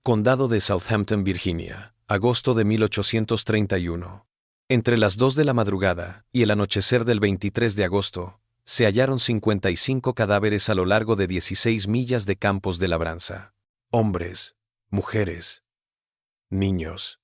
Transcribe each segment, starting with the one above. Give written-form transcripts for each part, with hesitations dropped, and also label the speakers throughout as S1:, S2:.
S1: Condado de Southampton, Virginia, agosto de 1831. Entre las 2 de la madrugada y el anochecer del 23 de agosto, se hallaron 55 cadáveres a lo largo de 16 millas de campos de labranza. Hombres, mujeres, niños,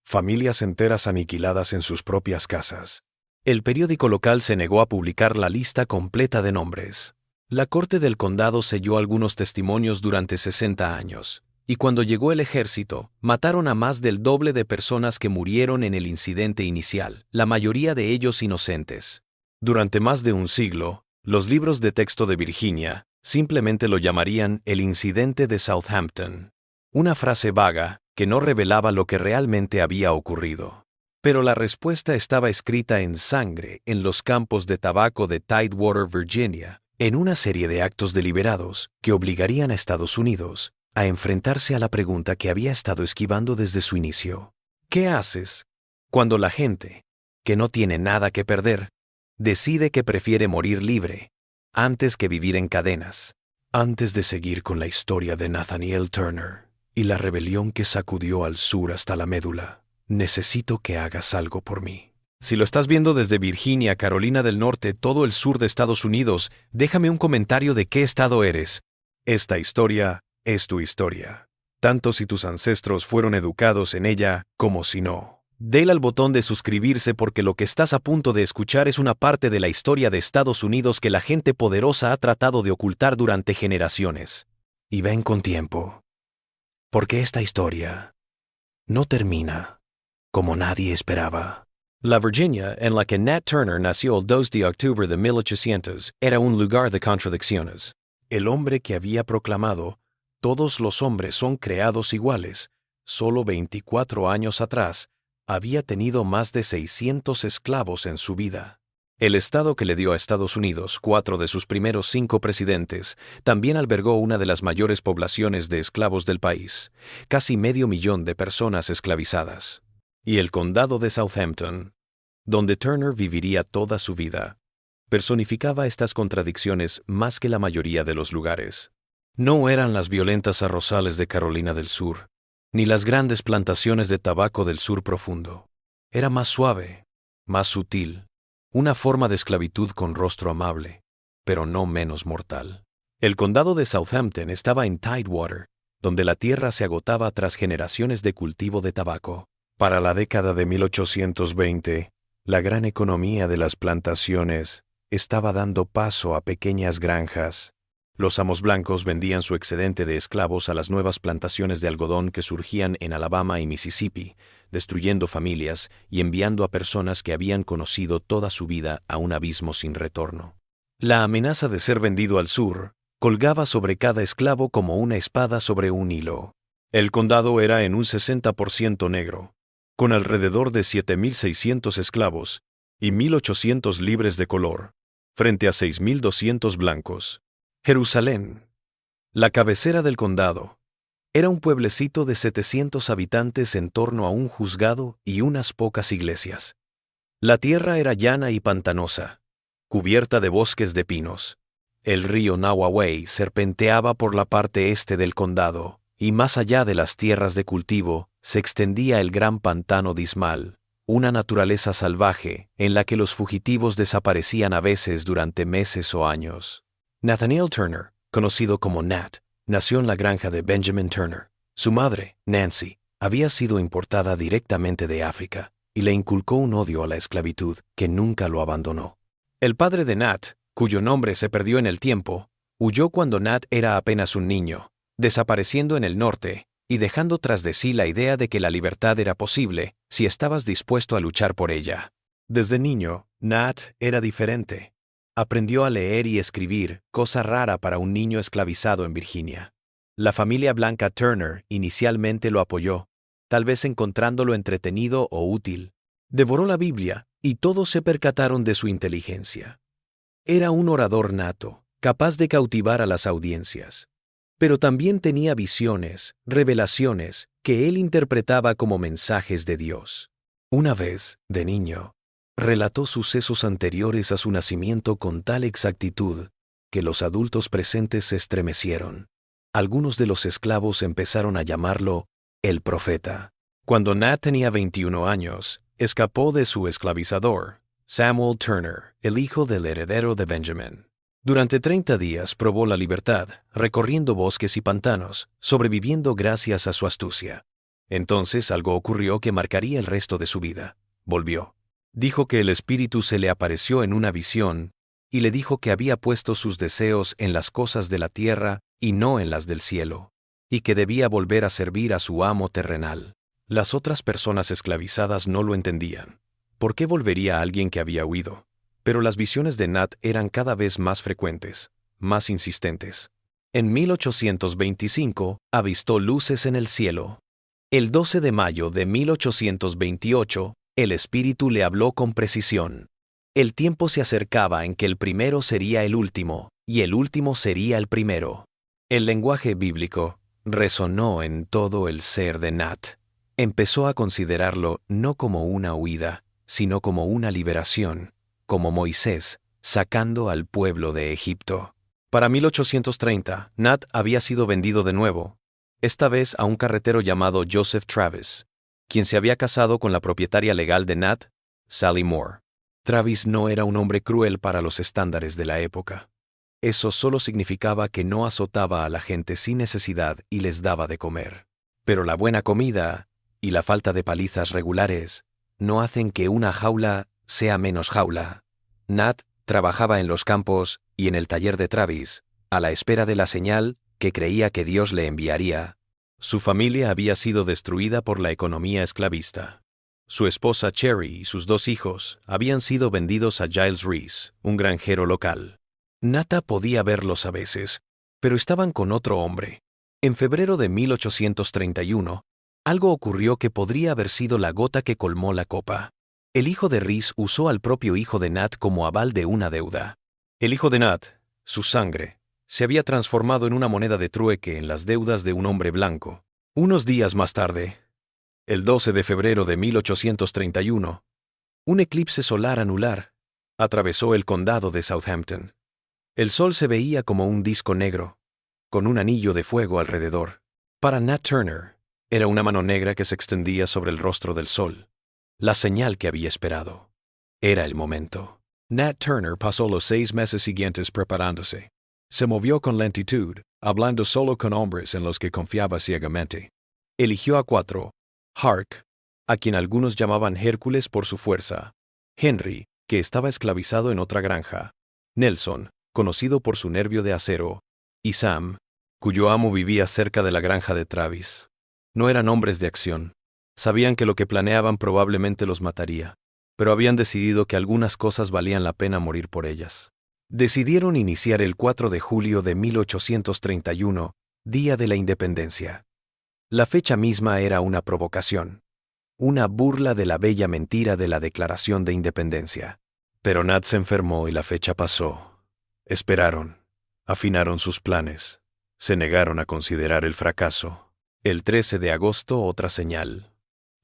S1: familias enteras aniquiladas en sus propias casas. El periódico local se negó a publicar la lista completa de nombres. La corte del condado selló algunos testimonios durante 60 años. Y cuando llegó el ejército, mataron a más del doble de personas que murieron en el incidente inicial, la mayoría de ellos inocentes. Durante más de un siglo, los libros de texto de Virginia simplemente lo llamarían el incidente de Southampton, una frase vaga que no revelaba lo que realmente había ocurrido. Pero la respuesta estaba escrita en sangre en los campos de tabaco de Tidewater, Virginia, en una serie de actos deliberados que obligarían a Estados Unidos a enfrentarse a la pregunta que había estado esquivando desde su inicio. ¿Qué haces cuando la gente, que no tiene nada que perder, decide que prefiere morir libre antes que vivir en cadenas? Antes de seguir con la historia de Nathaniel Turner y la rebelión que sacudió al sur hasta la médula, necesito que hagas algo por mí. Si lo estás viendo desde Virginia, Carolina del Norte, todo el sur de Estados Unidos, déjame un comentario de qué estado eres. Esta historia es tu historia, tanto si tus ancestros fueron educados en ella como si no. Dale al botón de suscribirse porque lo que estás a punto de escuchar es una parte de la historia de Estados Unidos que la gente poderosa ha tratado de ocultar durante generaciones. Y ven con tiempo, porque esta historia no termina como nadie esperaba. La Virginia en la que Nat Turner nació el 2 de octubre de 1800 era un lugar de contradicciones. El hombre que había proclamado "Todos los hombres son creados iguales", solo 24 años atrás, había tenido más de 600 esclavos en su vida. El estado que le dio a Estados Unidos 4 de sus primeros 5 presidentes también albergó una de las mayores poblaciones de esclavos del país, casi 500,000 de personas esclavizadas. Y el condado de Southampton, donde Turner viviría toda su vida, personificaba estas contradicciones más que la mayoría de los lugares. No eran las violentas arrozales de Carolina del Sur, ni las grandes plantaciones de tabaco del sur profundo. Era más suave, más sutil, una forma de esclavitud con rostro amable, pero no menos mortal. El condado de Southampton estaba en Tidewater, donde la tierra se agotaba tras generaciones de cultivo de tabaco. Para la década de 1820, la gran economía de las plantaciones estaba dando paso a pequeñas granjas. Los amos blancos vendían su excedente de esclavos a las nuevas plantaciones de algodón que surgían en Alabama y Mississippi, destruyendo familias y enviando a personas que habían conocido toda su vida a un abismo sin retorno. La amenaza de ser vendido al sur colgaba sobre cada esclavo como una espada sobre un hilo. El condado era en un 60% negro, con alrededor de 7,600 esclavos y 1,800 libres de color, frente a 6,200 blancos. Jerusalén, la cabecera del condado, era un pueblecito de 700 habitantes en torno a un juzgado y unas pocas iglesias. La tierra era llana y pantanosa, cubierta de bosques de pinos. El río Nahuatl serpenteaba por la parte este del condado, y más allá de las tierras de cultivo se extendía el gran pantano dismal, una naturaleza salvaje en la que los fugitivos desaparecían a veces durante meses o años. Nathaniel Turner, conocido como Nat, nació en la granja de Benjamin Turner. Su madre, Nancy, había sido importada directamente de África y le inculcó un odio a la esclavitud que nunca lo abandonó. El padre de Nat, cuyo nombre se perdió en el tiempo, huyó cuando Nat era apenas un niño, desapareciendo en el norte y dejando tras de sí la idea de que la libertad era posible si estabas dispuesto a luchar por ella. Desde niño, Nat era diferente. Aprendió a leer y escribir, cosa rara para un niño esclavizado en Virginia. La familia blanca Turner inicialmente lo apoyó, tal vez encontrándolo entretenido o útil. Devoró la Biblia y todos se percataron de su inteligencia. Era un orador nato, capaz de cautivar a las audiencias. Pero también tenía visiones, revelaciones, que él interpretaba como mensajes de Dios. Una vez, de niño, relató sucesos anteriores a su nacimiento con tal exactitud que los adultos presentes se estremecieron. Algunos de los esclavos empezaron a llamarlo el profeta. Cuando Nat tenía 21 años, escapó de su esclavizador, Samuel Turner, el hijo del heredero de Benjamin. Durante 30 días probó la libertad, recorriendo bosques y pantanos, sobreviviendo gracias a su astucia. Entonces algo ocurrió que marcaría el resto de su vida. Volvió. Dijo que el espíritu se le apareció en una visión y le dijo que había puesto sus deseos en las cosas de la tierra y no en las del cielo, y que debía volver a servir a su amo terrenal. Las otras personas esclavizadas no lo entendían. ¿Por qué volvería a alguien que había huido? Pero las visiones de Nat eran cada vez más frecuentes, más insistentes. En 1825 avistó luces en el cielo. El 12 de mayo de 1828, el espíritu le habló con precisión. El tiempo se acercaba en que el primero sería el último, y el último sería el primero. El lenguaje bíblico resonó en todo el ser de Nat. Empezó a considerarlo no como una huida, sino como una liberación, como Moisés sacando al pueblo de Egipto. Para 1830, Nat había sido vendido de nuevo, esta vez a un carretero llamado Joseph Travis, quien se había casado con la propietaria legal de Nat, Sally Moore. Travis no era un hombre cruel para los estándares de la época. Eso solo significaba que no azotaba a la gente sin necesidad y les daba de comer. Pero la buena comida y la falta de palizas regulares no hacen que una jaula sea menos jaula. Nat trabajaba en los campos y en el taller de Travis, a la espera de la señal que creía que Dios le enviaría. Su familia había sido destruida por la economía esclavista. Su esposa Cherry y sus 2 hijos habían sido vendidos a Giles Reese, un granjero local. Nata podía verlos a veces, pero estaban con otro hombre. En febrero de 1831, algo ocurrió que podría haber sido la gota que colmó la copa. El hijo de Reese usó al propio hijo de Nat como aval de una deuda. El hijo de Nat, su sangre, se había transformado en una moneda de trueque en las deudas de un hombre blanco. Unos días más tarde, el 12 de febrero de 1831, un eclipse solar anular atravesó el condado de Southampton. El sol se veía como un disco negro, con un anillo de fuego alrededor. Para Nat Turner, era una mano negra que se extendía sobre el rostro del sol, la señal que había esperado. Era el momento. Nat Turner pasó los 6 meses siguientes preparándose. Se movió con lentitud, hablando solo con hombres en los que confiaba ciegamente. Eligió a 4. Hark, a quien algunos llamaban Hércules por su fuerza. Henry, que estaba esclavizado en otra granja. Nelson, conocido por su nervio de acero. Y Sam, cuyo amo vivía cerca de la granja de Travis. No eran hombres de acción. Sabían que lo que planeaban probablemente los mataría, pero habían decidido que algunas cosas valían la pena morir por ellas. Decidieron iniciar el 4 de julio de 1831, Día de la Independencia. La fecha misma era una provocación, una burla de la bella mentira de la Declaración de Independencia. Pero Nat se enfermó y la fecha pasó. Esperaron, afinaron sus planes, se negaron a considerar el fracaso. El 13 de agosto otra señal.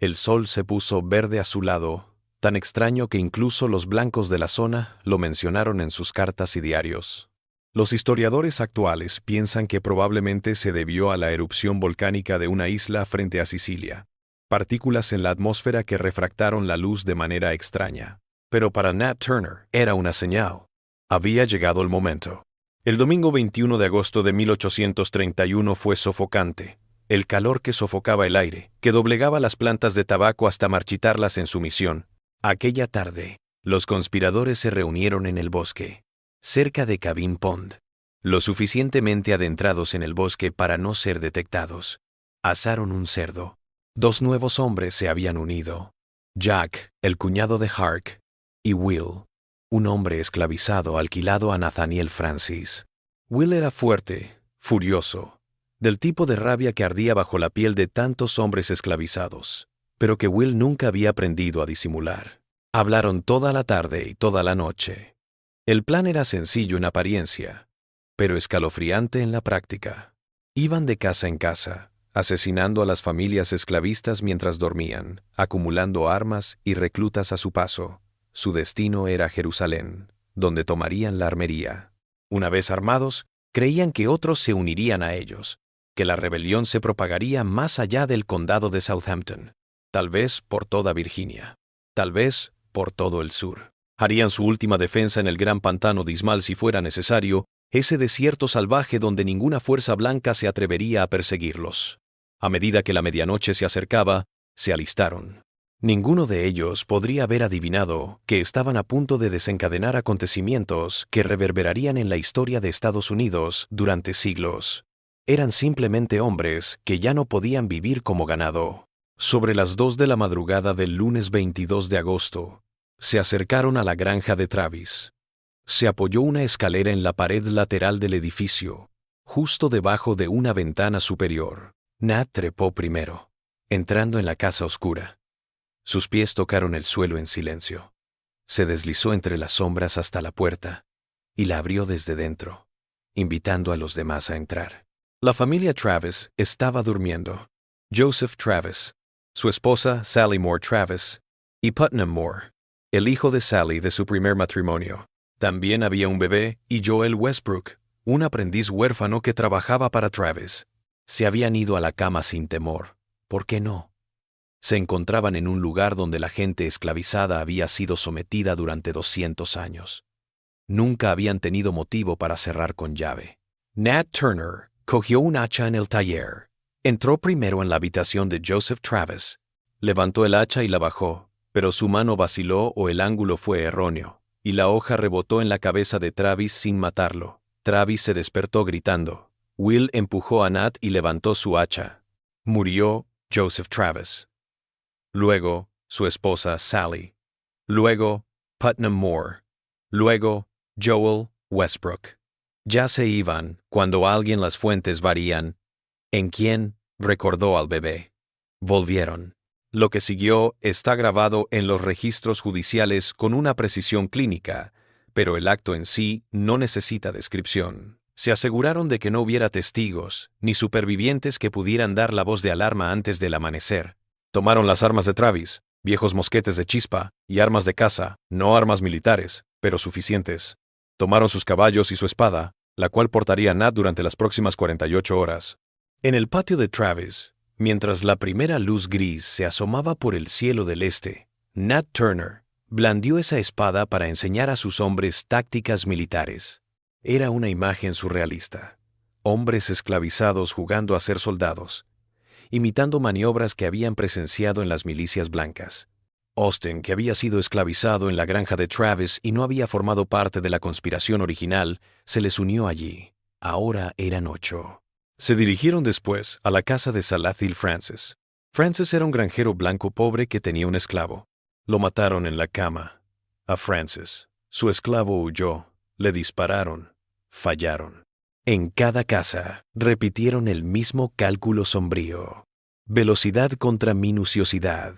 S1: El sol se puso verde azulado, tan extraño que incluso los blancos de la zona lo mencionaron en sus cartas y diarios. Los historiadores actuales piensan que probablemente se debió a la erupción volcánica de una isla frente a Sicilia, partículas en la atmósfera que refractaron la luz de manera extraña. Pero para Nat Turner era una señal. Había llegado el momento. El domingo 21 de agosto de 1831 fue sofocante. El calor que sofocaba el aire, que doblegaba las plantas de tabaco hasta marchitarlas en su misión. Aquella tarde, los conspiradores se reunieron en el bosque, cerca de Cabin Pond, lo suficientemente adentrados en el bosque para no ser detectados. Asaron un cerdo. 2 nuevos hombres se habían unido. Jack, el cuñado de Hark, y Will, un hombre esclavizado alquilado a Nathaniel Francis. Will era fuerte, furioso, del tipo de rabia que ardía bajo la piel de tantos hombres esclavizados, pero que Will nunca había aprendido a disimular. Hablaron toda la tarde y toda la noche. El plan era sencillo en apariencia, pero escalofriante en la práctica. Iban de casa en casa, asesinando a las familias esclavistas mientras dormían, acumulando armas y reclutas a su paso. Su destino era Jerusalén, donde tomarían la armería. Una vez armados, creían que otros se unirían a ellos, que la rebelión se propagaría más allá del condado de Southampton, tal vez por toda Virginia, tal vez por todo el sur. Harían su última defensa en el gran pantano de Ismael si fuera necesario, ese desierto salvaje donde ninguna fuerza blanca se atrevería a perseguirlos. A medida que la medianoche se acercaba, se alistaron. Ninguno de ellos podría haber adivinado que estaban a punto de desencadenar acontecimientos que reverberarían en la historia de Estados Unidos durante siglos. Eran simplemente hombres que ya no podían vivir como ganado. Sobre las 2 de la madrugada del lunes 22 de agosto, se acercaron a la granja de Travis. Se apoyó una escalera en la pared lateral del edificio, justo debajo de una ventana superior. Nat trepó primero, entrando en la casa oscura. Sus pies tocaron el suelo en silencio. Se deslizó entre las sombras hasta la puerta y la abrió desde dentro, invitando a los demás a entrar. La familia Travis estaba durmiendo. Joseph Travis, su esposa Sally Moore Travis y Putnam Moore, el hijo de Sally de su primer matrimonio. También había un bebé y Joel Westbrook, un aprendiz huérfano que trabajaba para Travis. Se habían ido a la cama sin temor. ¿Por qué no? Se encontraban en un lugar donde la gente esclavizada había sido sometida durante 200 años. Nunca habían tenido motivo para cerrar con llave. Nat Turner cogió un hacha en el taller. Entró primero en la habitación de Joseph Travis. Levantó el hacha y la bajó, pero su mano vaciló o el ángulo fue erróneo, y la hoja rebotó en la cabeza de Travis sin matarlo. Travis se despertó gritando. Will empujó a Nat y levantó su hacha. Murió Joseph Travis. Luego, su esposa Sally. Luego, Putnam Moore. Luego, Joel Westbrook. Ya se iban, cuando alguien las fuentes varían. ¿En quién? Recordó al bebé. Volvieron. Lo que siguió está grabado en los registros judiciales con una precisión clínica, pero el acto en sí no necesita descripción. Se aseguraron de que no hubiera testigos, ni supervivientes que pudieran dar la voz de alarma antes del amanecer. Tomaron las armas de Travis, viejos mosquetes de chispa y armas de caza, no armas militares, pero suficientes. Tomaron sus caballos y su espada, la cual portaría Nat durante las próximas 48 horas. En el patio de Travis, mientras la primera luz gris se asomaba por el cielo del este, Nat Turner blandió esa espada para enseñar a sus hombres tácticas militares. Era una imagen surrealista. Hombres esclavizados jugando a ser soldados, imitando maniobras que habían presenciado en las milicias blancas. Austin, que había sido esclavizado en la granja de Travis y no había formado parte de la conspiración original, se les unió allí. Ahora eran 8. Se dirigieron después a la casa de Salathiel Francis. Francis era un granjero blanco pobre que tenía un esclavo. Lo mataron en la cama. A Francis. Su esclavo huyó. Le dispararon. Fallaron. En cada casa, repitieron el mismo cálculo sombrío. Velocidad contra minuciosidad.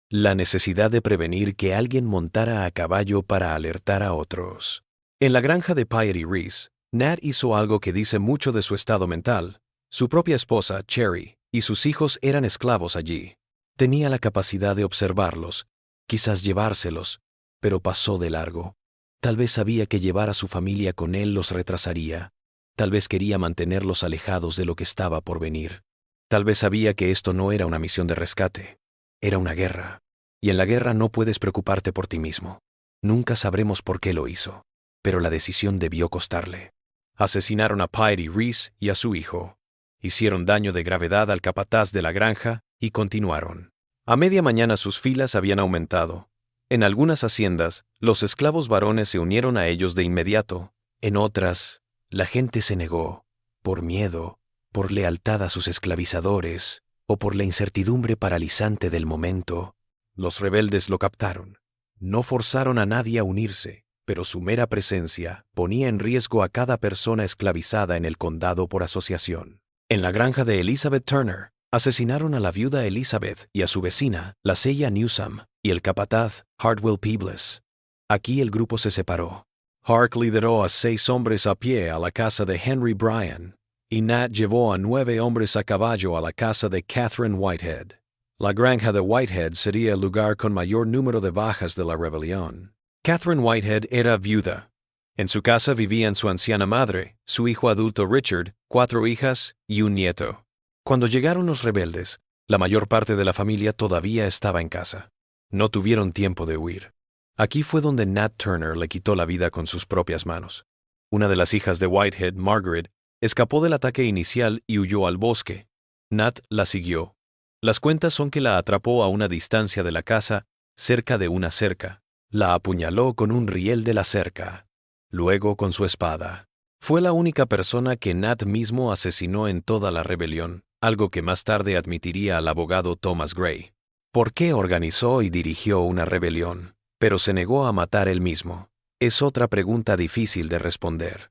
S1: La necesidad de prevenir que alguien montara a caballo para alertar a otros. En la granja de Piety Reese, Nat hizo algo que dice mucho de su estado mental. Su propia esposa, Cherry, y sus hijos eran esclavos allí. Tenía la capacidad de observarlos, quizás llevárselos, pero pasó de largo. Tal vez sabía que llevar a su familia con él los retrasaría. Tal vez quería mantenerlos alejados de lo que estaba por venir. Tal vez sabía que esto no era una misión de rescate. Era una guerra. Y en la guerra no puedes preocuparte por ti mismo. Nunca sabremos por qué lo hizo. Pero la decisión debió costarle. Asesinaron a Piety Reese y a su hijo. Hicieron daño de gravedad al capataz de la granja y continuaron. A media mañana sus filas habían aumentado. En algunas haciendas, los esclavos varones se unieron a ellos de inmediato. En otras, la gente se negó, por miedo, por lealtad a sus esclavizadores, o por la incertidumbre paralizante del momento. Los rebeldes lo captaron. No forzaron a nadie a unirse, pero su mera presencia ponía en riesgo a cada persona esclavizada en el condado por asociación. En la granja de Elizabeth Turner, asesinaron a la viuda Elizabeth y a su vecina, la Seya Newsom, y el capataz, Hartwell Peebles. Aquí el grupo se separó. Hark lideró a 6 hombres a pie a la casa de Henry Bryan, y Nat llevó a 9 hombres a caballo a la casa de Catherine Whitehead. La granja de Whitehead sería el lugar con mayor número de bajas de la rebelión. Catherine Whitehead era viuda. En su casa vivían su anciana madre, su hijo adulto Richard, 4 hijas y un nieto. Cuando llegaron los rebeldes, la mayor parte de la familia todavía estaba en casa. No tuvieron tiempo de huir. Aquí fue donde Nat Turner le quitó la vida con sus propias manos. Una de las hijas de Whitehead, Margaret, escapó del ataque inicial y huyó al bosque. Nat la siguió. Las cuentas son que la atrapó a una distancia de la casa, cerca de una cerca. La apuñaló con un riel de la cerca. Luego con su espada. Fue la única persona que Nat mismo asesinó en toda la rebelión, algo que más tarde admitiría al abogado Thomas Gray. ¿Por qué organizó y dirigió una rebelión, pero se negó a matar él mismo? Es otra pregunta difícil de responder.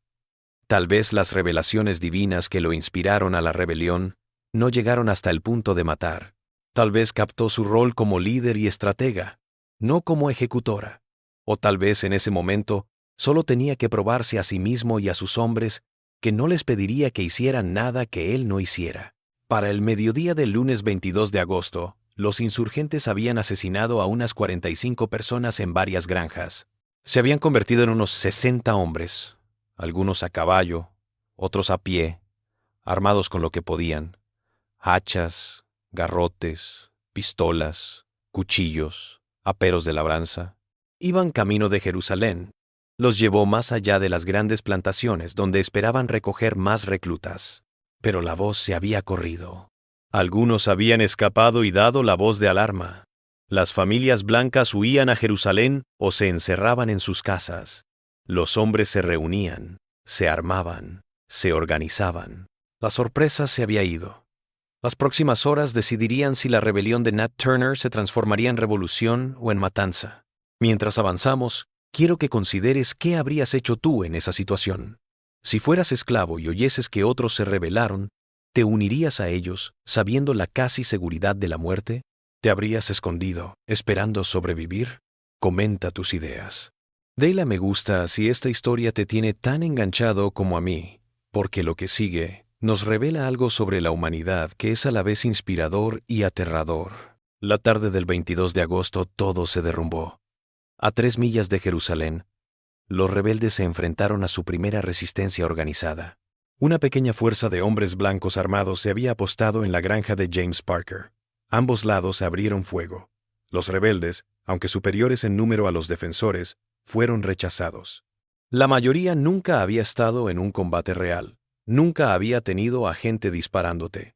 S1: Tal vez las revelaciones divinas que lo inspiraron a la rebelión no llegaron hasta el punto de matar. Tal vez captó su rol como líder y estratega, no como ejecutora. O tal vez en ese momento solo tenía que probarse a sí mismo y a sus hombres que no les pediría que hicieran nada que él no hiciera. Para el mediodía del lunes 22 de agosto, los insurgentes habían asesinado a unas 45 personas en varias granjas. Se habían convertido en unos 60 hombres, algunos a caballo, otros a pie, armados con lo que podían: hachas, garrotes, pistolas, cuchillos, aperos de labranza. Iban camino de Jerusalén. Los llevó más allá de las grandes plantaciones donde esperaban recoger más reclutas. Pero la voz se había corrido. Algunos habían escapado y dado la voz de alarma. Las familias blancas huían a Jerusalén o se encerraban en sus casas. Los hombres se reunían, se armaban, se organizaban. La sorpresa se había ido. Las próximas horas decidirían si la rebelión de Nat Turner se transformaría en revolución o en matanza. Mientras avanzamos, quiero que consideres qué habrías hecho tú en esa situación. Si fueras esclavo y oyeses que otros se rebelaron, ¿te unirías a ellos sabiendo la casi seguridad de la muerte? ¿Te habrías escondido, esperando sobrevivir? Comenta tus ideas. Dale a me gusta si esta historia te tiene tan enganchado como a mí, porque lo que sigue nos revela algo sobre la humanidad que es a la vez inspirador y aterrador. La tarde del 22 de agosto todo se derrumbó. A 3 millas de Jerusalén, los rebeldes se enfrentaron a su primera resistencia organizada. Una pequeña fuerza de hombres blancos armados se había apostado en la granja de James Parker. Ambos lados abrieron fuego. Los rebeldes, aunque superiores en número a los defensores, fueron rechazados. La mayoría nunca había estado en un combate real. Nunca había tenido a gente disparándote.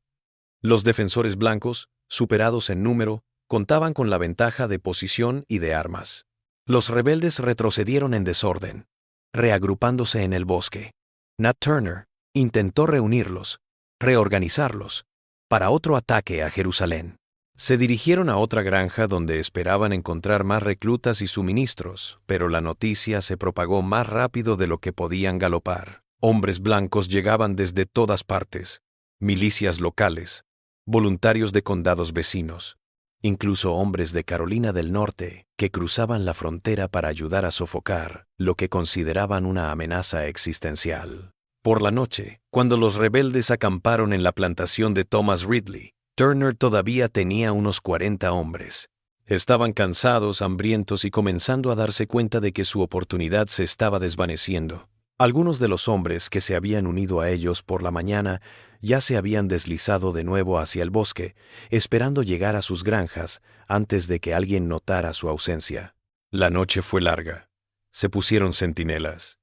S1: Los defensores blancos, superados en número, contaban con la ventaja de posición y de armas. Los rebeldes retrocedieron en desorden, reagrupándose en el bosque. Nat Turner intentó reunirlos, reorganizarlos, para otro ataque a Jerusalén. Se dirigieron a otra granja donde esperaban encontrar más reclutas y suministros, pero la noticia se propagó más rápido de lo que podían galopar. Hombres blancos llegaban desde todas partes, milicias locales, voluntarios de condados vecinos, incluso hombres de Carolina del Norte que cruzaban la frontera para ayudar a sofocar lo que consideraban una amenaza existencial. Por la noche, cuando los rebeldes acamparon en la plantación de Thomas Ridley, Turner todavía tenía unos 40 hombres. Estaban cansados, hambrientos y comenzando a darse cuenta de que su oportunidad se estaba desvaneciendo. Algunos de los hombres que se habían unido a ellos por la mañana ya se habían deslizado de nuevo hacia el bosque, esperando llegar a sus granjas antes de que alguien notara su ausencia. La noche fue larga. Se pusieron centinelas.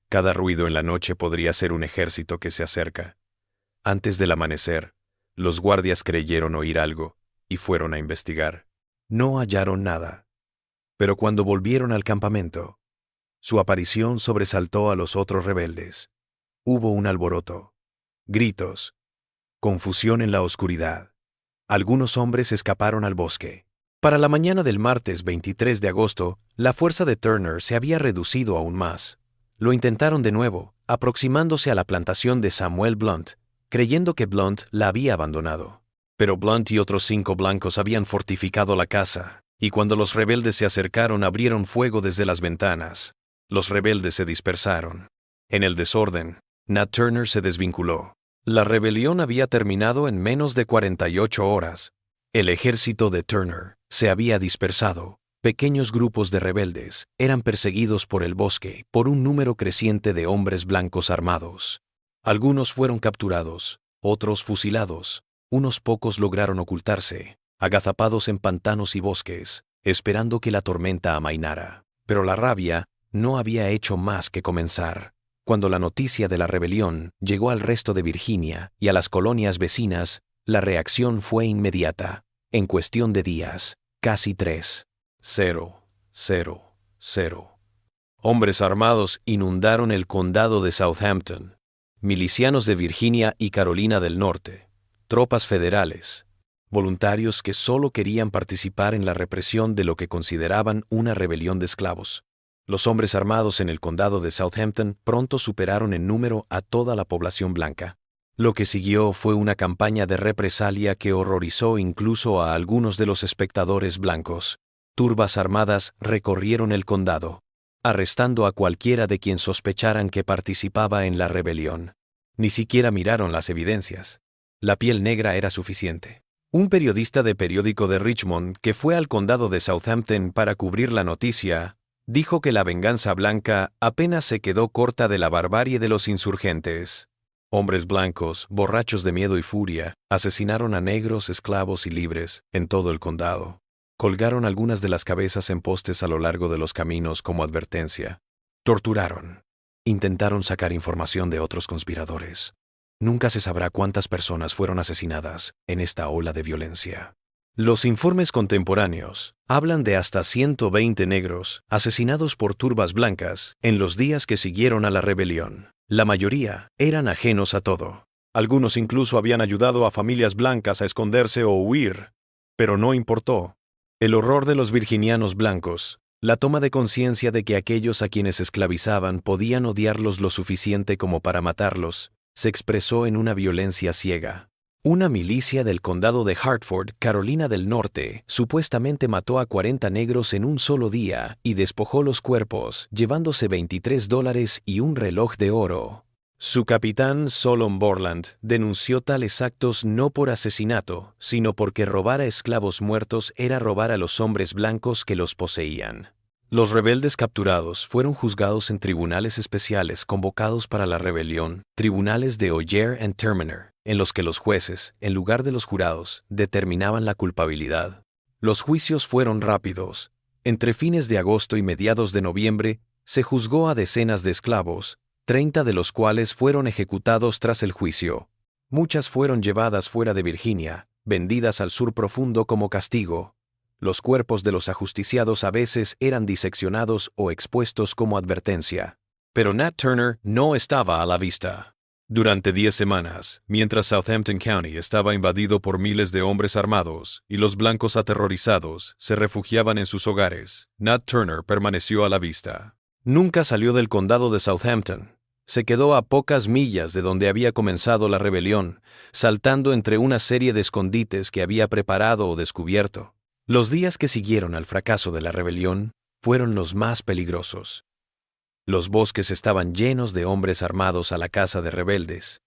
S1: Cada ruido en la noche podría ser un ejército que se acerca. Antes del amanecer, los guardias creyeron oír algo y fueron a investigar. No hallaron nada. Pero cuando volvieron al campamento, su aparición sobresaltó a los otros rebeldes. Hubo un alboroto, gritos, confusión en la oscuridad. Algunos hombres escaparon al bosque. Para la mañana del martes 23 de agosto, la fuerza de Turner se había reducido aún más. Lo intentaron de nuevo, aproximándose a la plantación de Samuel Blunt, creyendo que Blunt la había abandonado. Pero Blunt y otros 5 blancos habían fortificado la casa, y cuando los rebeldes se acercaron abrieron fuego desde las ventanas. Los rebeldes se dispersaron. En el desorden, Nat Turner se desvinculó. La rebelión había terminado en menos de 48 horas. El ejército de Turner se había dispersado. Pequeños grupos de rebeldes eran perseguidos por el bosque por un número creciente de hombres blancos armados. Algunos fueron capturados, otros fusilados, Unos pocos lograron ocultarse, agazapados en pantanos y bosques, esperando que la tormenta amainara. Pero la rabia no había hecho más que comenzar. Cuando la noticia de la rebelión llegó al resto de Virginia y a las colonias vecinas, la reacción fue inmediata. En cuestión de días, casi 3,000 hombres armados inundaron el condado de Southampton. Milicianos de Virginia y Carolina del Norte, tropas federales, voluntarios que solo querían participar en la represión de lo que consideraban una rebelión de esclavos. Los hombres armados en el condado de Southampton pronto superaron en número a toda la población blanca. Lo que siguió fue una campaña de represalia que horrorizó incluso a algunos de los espectadores blancos. Turbas armadas recorrieron el condado, arrestando a cualquiera de quien sospecharan que participaba en la rebelión. Ni siquiera miraron las evidencias. La piel negra era suficiente. Un periodista de periódico de Richmond que fue al condado de Southampton para cubrir la noticia, dijo que la venganza blanca apenas se quedó corta de la barbarie de los insurgentes. Hombres blancos, borrachos de miedo y furia, asesinaron a negros, esclavos y libres en todo el condado. Colgaron algunas de las cabezas en postes a lo largo de los caminos como advertencia. Torturaron. Intentaron sacar información de otros conspiradores. Nunca se sabrá cuántas personas fueron asesinadas en esta ola de violencia. Los informes contemporáneos hablan de hasta 120 negros asesinados por turbas blancas en los días que siguieron a la rebelión. La mayoría eran ajenos a todo. Algunos incluso habían ayudado a familias blancas a esconderse o huir, pero no importó. El horror de los virginianos blancos, la toma de conciencia de que aquellos a quienes esclavizaban podían odiarlos lo suficiente como para matarlos, se expresó en una violencia ciega. Una milicia del condado de Hartford, Carolina del Norte, supuestamente mató a 40 negros en un solo día y despojó los cuerpos, llevándose $23 y un reloj de oro. Su capitán, Solon Borland, denunció tales actos no por asesinato, sino porque robar a esclavos muertos era robar a los hombres blancos que los poseían. Los rebeldes capturados fueron juzgados en tribunales especiales convocados para la rebelión, tribunales de Oyer and Terminer, en los que los jueces, en lugar de los jurados, determinaban la culpabilidad. Los juicios fueron rápidos. Entre fines de agosto y mediados de noviembre, se juzgó a decenas de esclavos, 30 de los cuales fueron ejecutados tras el juicio. Muchas fueron llevadas fuera de Virginia, vendidas al sur profundo como castigo. Los cuerpos de los ajusticiados a veces eran diseccionados o expuestos como advertencia. Pero Nat Turner no estaba a la vista. Durante 10 semanas, mientras Southampton County estaba invadido por miles de hombres armados y los blancos aterrorizados se refugiaban en sus hogares, Nat Turner permaneció a la vista. Nunca salió del condado de Southampton. Se quedó a pocas millas de donde había comenzado la rebelión, saltando entre una serie de escondites que había preparado o descubierto. Los días que siguieron al fracaso de la rebelión fueron los más peligrosos. Los bosques estaban llenos de hombres armados a la caza de rebeldes,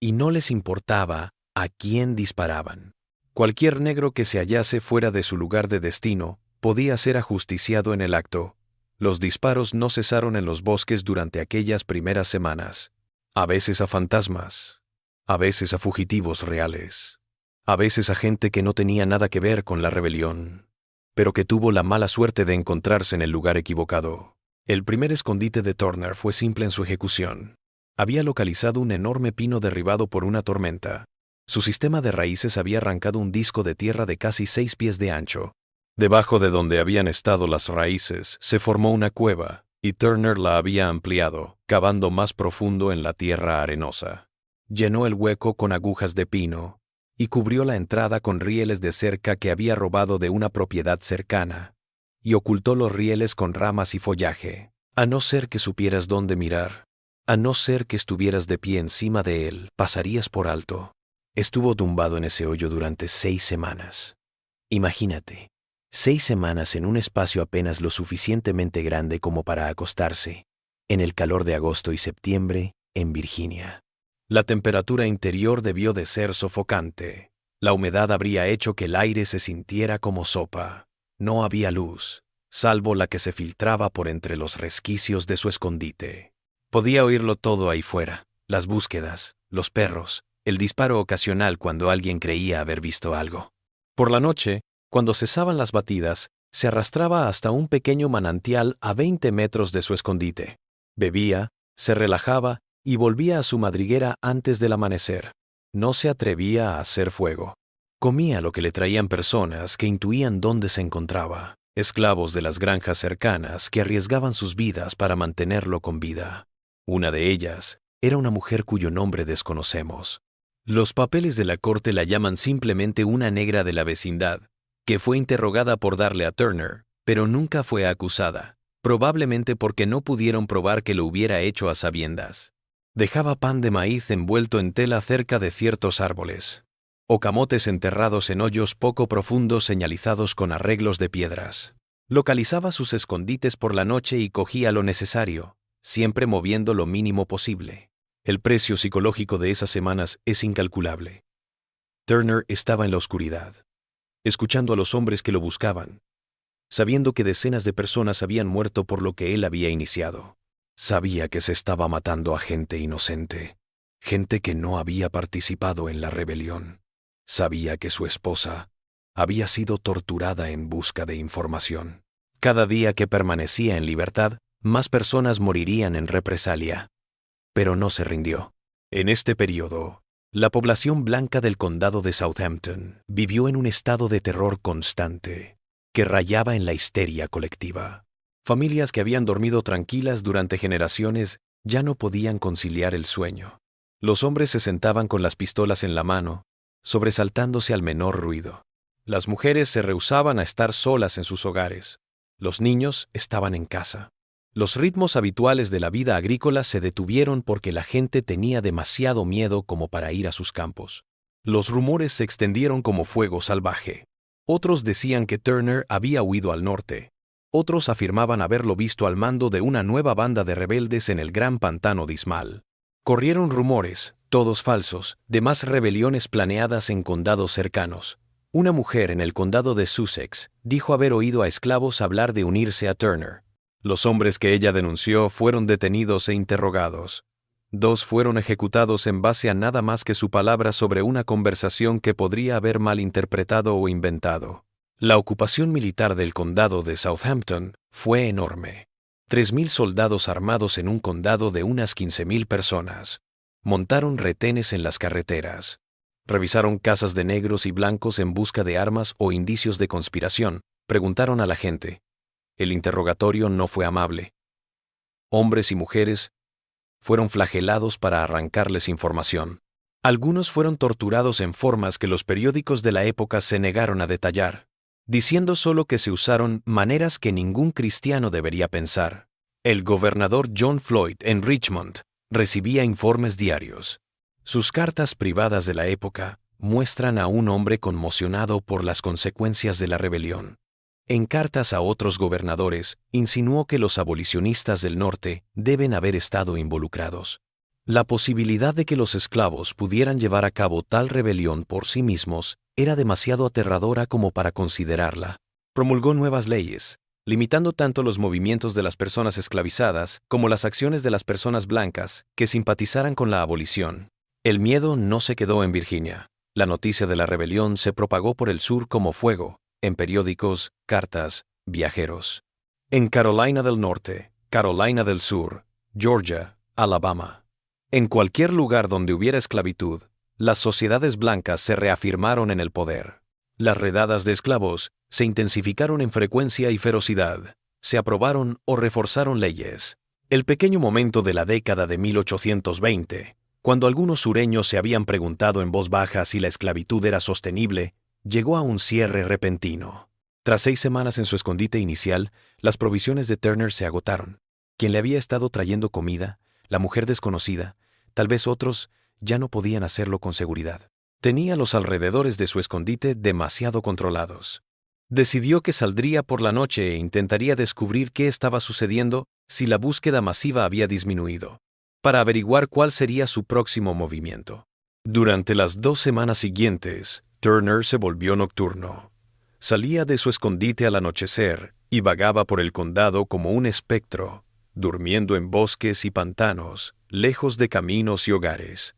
S1: y no les importaba a quién disparaban. Cualquier negro que se hallase fuera de su lugar de destino podía ser ajusticiado en el acto. Los disparos no cesaron en los bosques durante aquellas primeras semanas, a veces a fantasmas, a veces a fugitivos reales, a veces a gente que no tenía nada que ver con la rebelión, pero que tuvo la mala suerte de encontrarse en el lugar equivocado. El primer escondite de Turner fue simple en su ejecución. Había localizado un enorme pino derribado por una tormenta. Su sistema de raíces había arrancado un disco de tierra de casi 6 pies de ancho. Debajo de donde habían estado las raíces se formó una cueva, y Turner la había ampliado, cavando más profundo en la tierra arenosa. Llenó el hueco con agujas de pino, y cubrió la entrada con rieles de cerca que había robado de una propiedad cercana, y ocultó los rieles con ramas y follaje. A no ser que supieras dónde mirar, a no ser que estuvieras de pie encima de él, pasarías por alto. Estuvo tumbado en ese hoyo durante 6 semanas. Imagínate, 6 semanas en un espacio apenas lo suficientemente grande como para acostarse, en el calor de agosto y septiembre, en Virginia. La temperatura interior debió de ser sofocante. La humedad habría hecho que el aire se sintiera como sopa. No había luz, salvo la que se filtraba por entre los resquicios de su escondite. Podía oírlo todo ahí fuera, las búsquedas, los perros, el disparo ocasional cuando alguien creía haber visto algo. Por la noche, cuando cesaban las batidas, se arrastraba hasta un pequeño manantial a 20 metros de su escondite. Bebía, se relajaba y volvía a su madriguera antes del amanecer. No se atrevía a hacer fuego. Comía lo que le traían personas que intuían dónde se encontraba, esclavos de las granjas cercanas que arriesgaban sus vidas para mantenerlo con vida. Una de ellas era una mujer cuyo nombre desconocemos. Los papeles de la corte la llaman simplemente una negra de la vecindad, que fue interrogada por darle a Turner, pero nunca fue acusada, probablemente porque no pudieron probar que lo hubiera hecho a sabiendas. Dejaba pan de maíz envuelto en tela cerca de ciertos árboles, o camotes enterrados en hoyos poco profundos señalizados con arreglos de piedras. Localizaba sus escondites por la noche y cogía lo necesario, siempre moviendo lo mínimo posible. El precio psicológico de esas semanas es incalculable. Turner estaba en la oscuridad, escuchando a los hombres que lo buscaban, sabiendo que decenas de personas habían muerto por lo que él había iniciado. Sabía que se estaba matando a gente inocente, gente que no había participado en la rebelión. Sabía que su esposa había sido torturada en busca de información. Cada día que permanecía en libertad, más personas morirían en represalia. Pero no se rindió. En este periodo, la población blanca del condado de Southampton vivió en un estado de terror constante, que rayaba en la histeria colectiva. Familias que habían dormido tranquilas durante generaciones ya no podían conciliar el sueño. Los hombres se sentaban con las pistolas en la mano, sobresaltándose al menor ruido. Las mujeres se rehusaban a estar solas en sus hogares. Los niños estaban en casa. Los ritmos habituales de la vida agrícola se detuvieron porque la gente tenía demasiado miedo como para ir a sus campos. Los rumores se extendieron como fuego salvaje. Otros decían que Turner había huido al norte. Otros afirmaban haberlo visto al mando de una nueva banda de rebeldes en el gran pantano de Ismal. Corrieron rumores, todos falsos, de más rebeliones planeadas en condados cercanos. Una mujer en el condado de Sussex dijo haber oído a esclavos hablar de unirse a Turner. Los hombres que ella denunció fueron detenidos e interrogados. 2 fueron ejecutados en base a nada más que su palabra sobre una conversación que podría haber malinterpretado o inventado. La ocupación militar del condado de Southampton fue enorme. 3.000 soldados armados en un condado de unas 15.000 personas. Montaron retenes en las carreteras. Revisaron casas de negros y blancos en busca de armas o indicios de conspiración. Preguntaron a la gente. El interrogatorio no fue amable. Hombres y mujeres fueron flagelados para arrancarles información. Algunos fueron torturados en formas que los periódicos de la época se negaron a detallar, diciendo solo que se usaron maneras que ningún cristiano debería pensar. El gobernador John Floyd en Richmond recibía informes diarios. Sus cartas privadas de la época muestran a un hombre conmocionado por las consecuencias de la rebelión. En cartas a otros gobernadores, insinuó que los abolicionistas del norte deben haber estado involucrados. La posibilidad de que los esclavos pudieran llevar a cabo tal rebelión por sí mismos era demasiado aterradora como para considerarla. Promulgó nuevas leyes, limitando tanto los movimientos de las personas esclavizadas como las acciones de las personas blancas que simpatizaran con la abolición. El miedo no se quedó en Virginia. La noticia de la rebelión se propagó por el sur como fuego, en periódicos, cartas, viajeros. En Carolina del Norte, Carolina del Sur, Georgia, Alabama. En cualquier lugar donde hubiera esclavitud, las sociedades blancas se reafirmaron en el poder. Las redadas de esclavos se intensificaron en frecuencia y ferocidad. Se aprobaron o reforzaron leyes. El pequeño momento de la década de 1820, cuando algunos sureños se habían preguntado en voz baja si la esclavitud era sostenible, llegó a un cierre repentino. Tras 6 semanas en su escondite inicial, las provisiones de Turner se agotaron. Quien le había estado trayendo comida, la mujer desconocida, tal vez otros, ya no podían hacerlo con seguridad. Tenía los alrededores de su escondite demasiado controlados. Decidió que saldría por la noche e intentaría descubrir qué estaba sucediendo si la búsqueda masiva había disminuido, para averiguar cuál sería su próximo movimiento. Durante las 2 semanas siguientes, Turner se volvió nocturno. Salía de su escondite al anochecer y vagaba por el condado como un espectro, durmiendo en bosques y pantanos, lejos de caminos y hogares.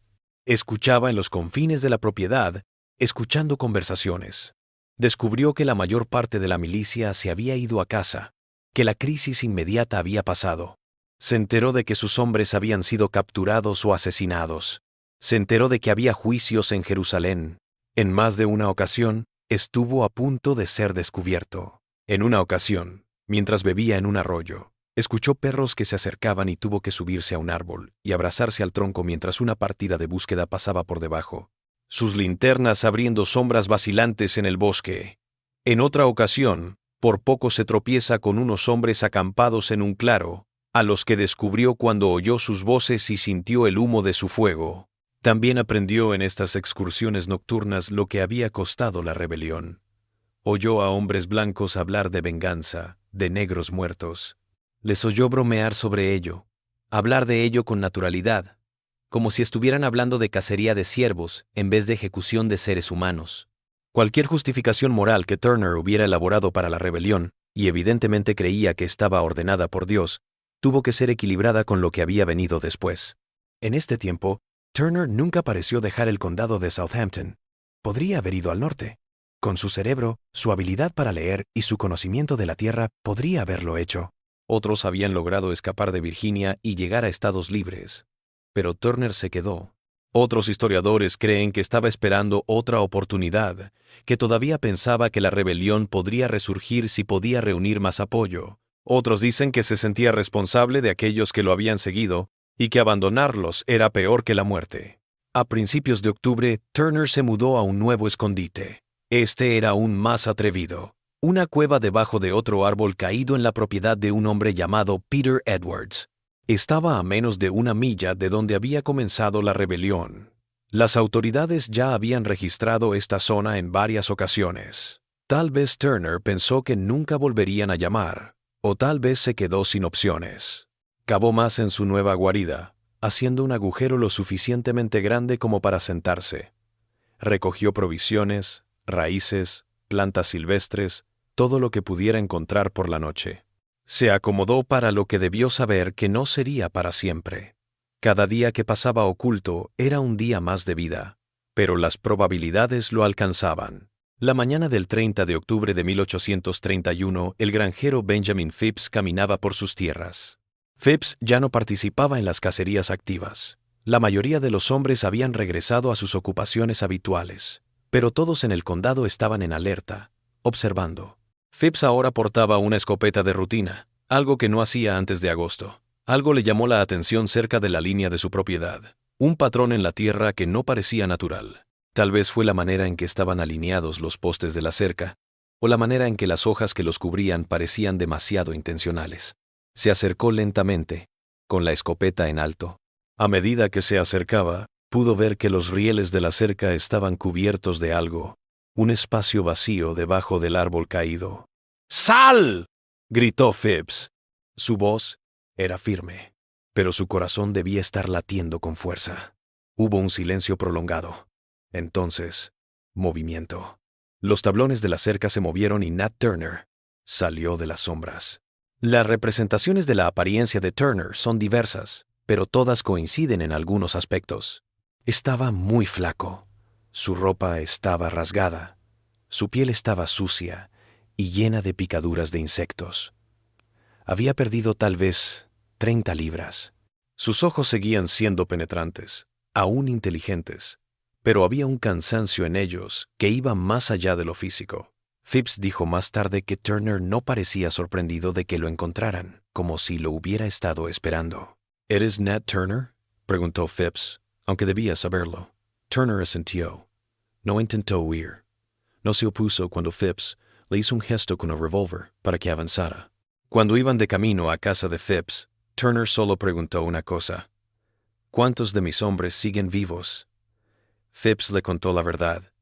S1: Escuchaba en los confines de la propiedad, escuchando conversaciones. Descubrió que la mayor parte de la milicia se había ido a casa, que la crisis inmediata había pasado. Se enteró de que sus hombres habían sido capturados o asesinados. Se enteró de que había juicios en Jerusalén. En más de una ocasión, estuvo a punto de ser descubierto. En una ocasión, mientras bebía en un arroyo, escuchó perros que se acercaban y tuvo que subirse a un árbol y abrazarse al tronco mientras una partida de búsqueda pasaba por debajo, sus linternas abriendo sombras vacilantes en el bosque. En otra ocasión, por poco se tropieza con unos hombres acampados en un claro, a los que descubrió cuando oyó sus voces y sintió el humo de su fuego. También aprendió en estas excursiones nocturnas lo que había costado la rebelión. Oyó a hombres blancos hablar de venganza, de negros muertos. Les oyó bromear sobre ello, hablar de ello con naturalidad, como si estuvieran hablando de cacería de ciervos en vez de ejecución de seres humanos. Cualquier justificación moral que Turner hubiera elaborado para la rebelión, y evidentemente creía que estaba ordenada por Dios, tuvo que ser equilibrada con lo que había venido después. En este tiempo, Turner nunca pareció dejar el condado de Southampton. Podría haber ido al norte. Con su cerebro, su habilidad para leer y su conocimiento de la tierra, podría haberlo hecho. Otros habían logrado escapar de Virginia y llegar a estados libres. Pero Turner se quedó. Otros historiadores creen que estaba esperando otra oportunidad, que todavía pensaba que la rebelión podría resurgir si podía reunir más apoyo. Otros dicen que se sentía responsable de aquellos que lo habían seguido y que abandonarlos era peor que la muerte. A principios de octubre, Turner se mudó a un nuevo escondite. Este era aún más atrevido. Una cueva debajo de otro árbol caído en la propiedad de un hombre llamado Peter Edwards. Estaba a menos de 1 milla de donde había comenzado la rebelión. Las autoridades ya habían registrado esta zona en varias ocasiones. Tal vez Turner pensó que nunca volverían a llamar, o tal vez se quedó sin opciones. Cavó más en su nueva guarida, haciendo un agujero lo suficientemente grande como para sentarse. Recogió provisiones, raíces, plantas silvestres, todo lo que pudiera encontrar por la noche. Se acomodó para lo que debió saber que no sería para siempre. Cada día que pasaba oculto era un día más de vida, pero las probabilidades lo alcanzaban. La mañana del 30 de octubre de 1831, el granjero Benjamin Phipps caminaba por sus tierras. Phipps ya no participaba en las cacerías activas. La mayoría de los hombres habían regresado a sus ocupaciones habituales, pero todos en el condado estaban en alerta, observando. Phipps ahora portaba una escopeta de rutina, algo que no hacía antes de agosto. Algo le llamó la atención cerca de la línea de su propiedad, un patrón en la tierra que no parecía natural. Tal vez fue la manera en que estaban alineados los postes de la cerca, o la manera en que las hojas que los cubrían parecían demasiado intencionales. Se acercó lentamente, con la escopeta en alto. A medida que se acercaba, pudo ver que los rieles de la cerca estaban cubiertos de algo, un espacio vacío debajo del árbol caído. ¡Sal!, gritó Phipps. Su voz era firme, pero su corazón debía estar latiendo con fuerza. Hubo un silencio prolongado. Entonces, movimiento. Los tablones de la cerca se movieron y Nat Turner salió de las sombras. Las representaciones de la apariencia de Turner son diversas, pero todas coinciden en algunos aspectos. Estaba muy flaco. Su ropa estaba rasgada. Su piel estaba sucia y llena de picaduras de insectos. Había perdido tal vez 30 libras. Sus ojos seguían siendo penetrantes, aún inteligentes, pero había un cansancio en ellos que iba más allá de lo físico. Phipps dijo más tarde que Turner no parecía sorprendido de que lo encontraran, como si lo hubiera estado esperando. ¿Eres Nat Turner?, preguntó Phipps, aunque debía saberlo. Turner asintió. No intentó huir. No se opuso cuando Phipps le hizo un gesto con el revólver para que avanzara. Cuando iban de camino a casa de Phipps, Turner solo preguntó una cosa. ¿Cuántos de mis hombres siguen vivos? Phipps le contó la verdad.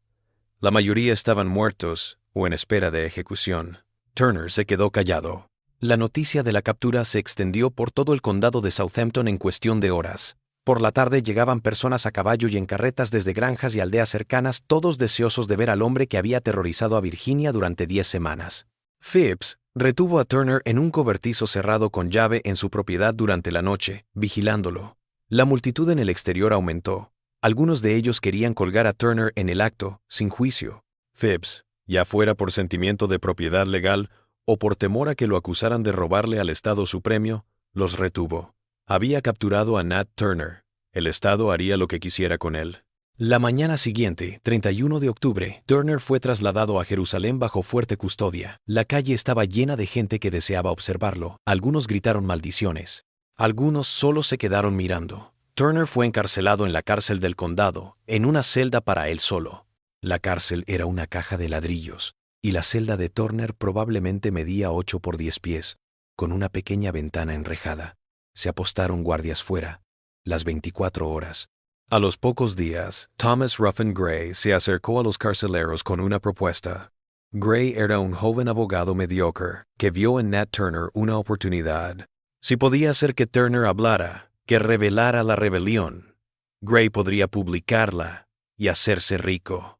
S1: La mayoría estaban muertos o en espera de ejecución. Turner se quedó callado. La noticia de la captura se extendió por todo el condado de Southampton en cuestión de horas. Por la tarde llegaban personas a caballo y en carretas desde granjas y aldeas cercanas, todos deseosos de ver al hombre que había aterrorizado a Virginia durante 10 semanas. Phipps retuvo a Turner en un cobertizo cerrado con llave en su propiedad durante la noche, vigilándolo. La multitud en el exterior aumentó. Algunos de ellos querían colgar a Turner en el acto, sin juicio. Phibbs, ya fuera por sentimiento de propiedad legal o por temor a que lo acusaran de robarle al Estado su premio, los retuvo. Había capturado a Nat Turner. El Estado haría lo que quisiera con él. La mañana siguiente, 31 de octubre, Turner fue trasladado a Jerusalén bajo fuerte custodia. La calle estaba llena de gente que deseaba observarlo. Algunos gritaron maldiciones. Algunos solo se quedaron mirando. Turner fue encarcelado en la cárcel del condado, en una celda para él solo. La cárcel era una caja de ladrillos, y la celda de Turner probablemente medía 8 por 10 pies, con una pequeña ventana enrejada. Se apostaron guardias fuera, las 24 horas. A los pocos días, Thomas Ruffin Gray se acercó a los carceleros con una propuesta. Gray era un joven abogado mediocre que vio en Nat Turner una oportunidad. Si podía hacer que Turner hablara, que revelara la rebelión, Gray podría publicarla y hacerse rico.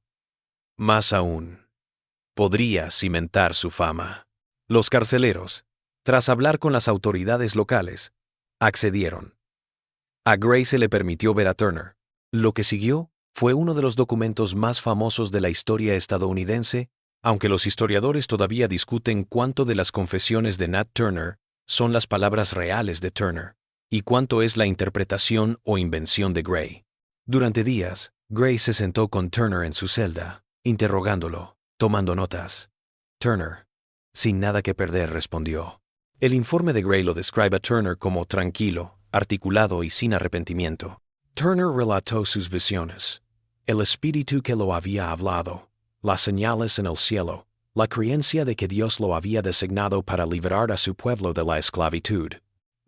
S1: Más aún, podría cimentar su fama. Los carceleros, tras hablar con las autoridades locales, accedieron. A Gray se le permitió ver a Turner. Lo que siguió fue uno de los documentos más famosos de la historia estadounidense, aunque los historiadores todavía discuten cuánto de las confesiones de Nat Turner son las palabras reales de Turner, y cuánto es la interpretación o invención de Gray. Durante días, Gray se sentó con Turner en su celda, interrogándolo, tomando notas. Turner, sin nada que perder, respondió. El informe de Gray lo describe a Turner como tranquilo, articulado y sin arrepentimiento. Turner relató sus visiones, el espíritu que lo había hablado, las señales en el cielo, la creencia de que Dios lo había designado para liberar a su pueblo de la esclavitud.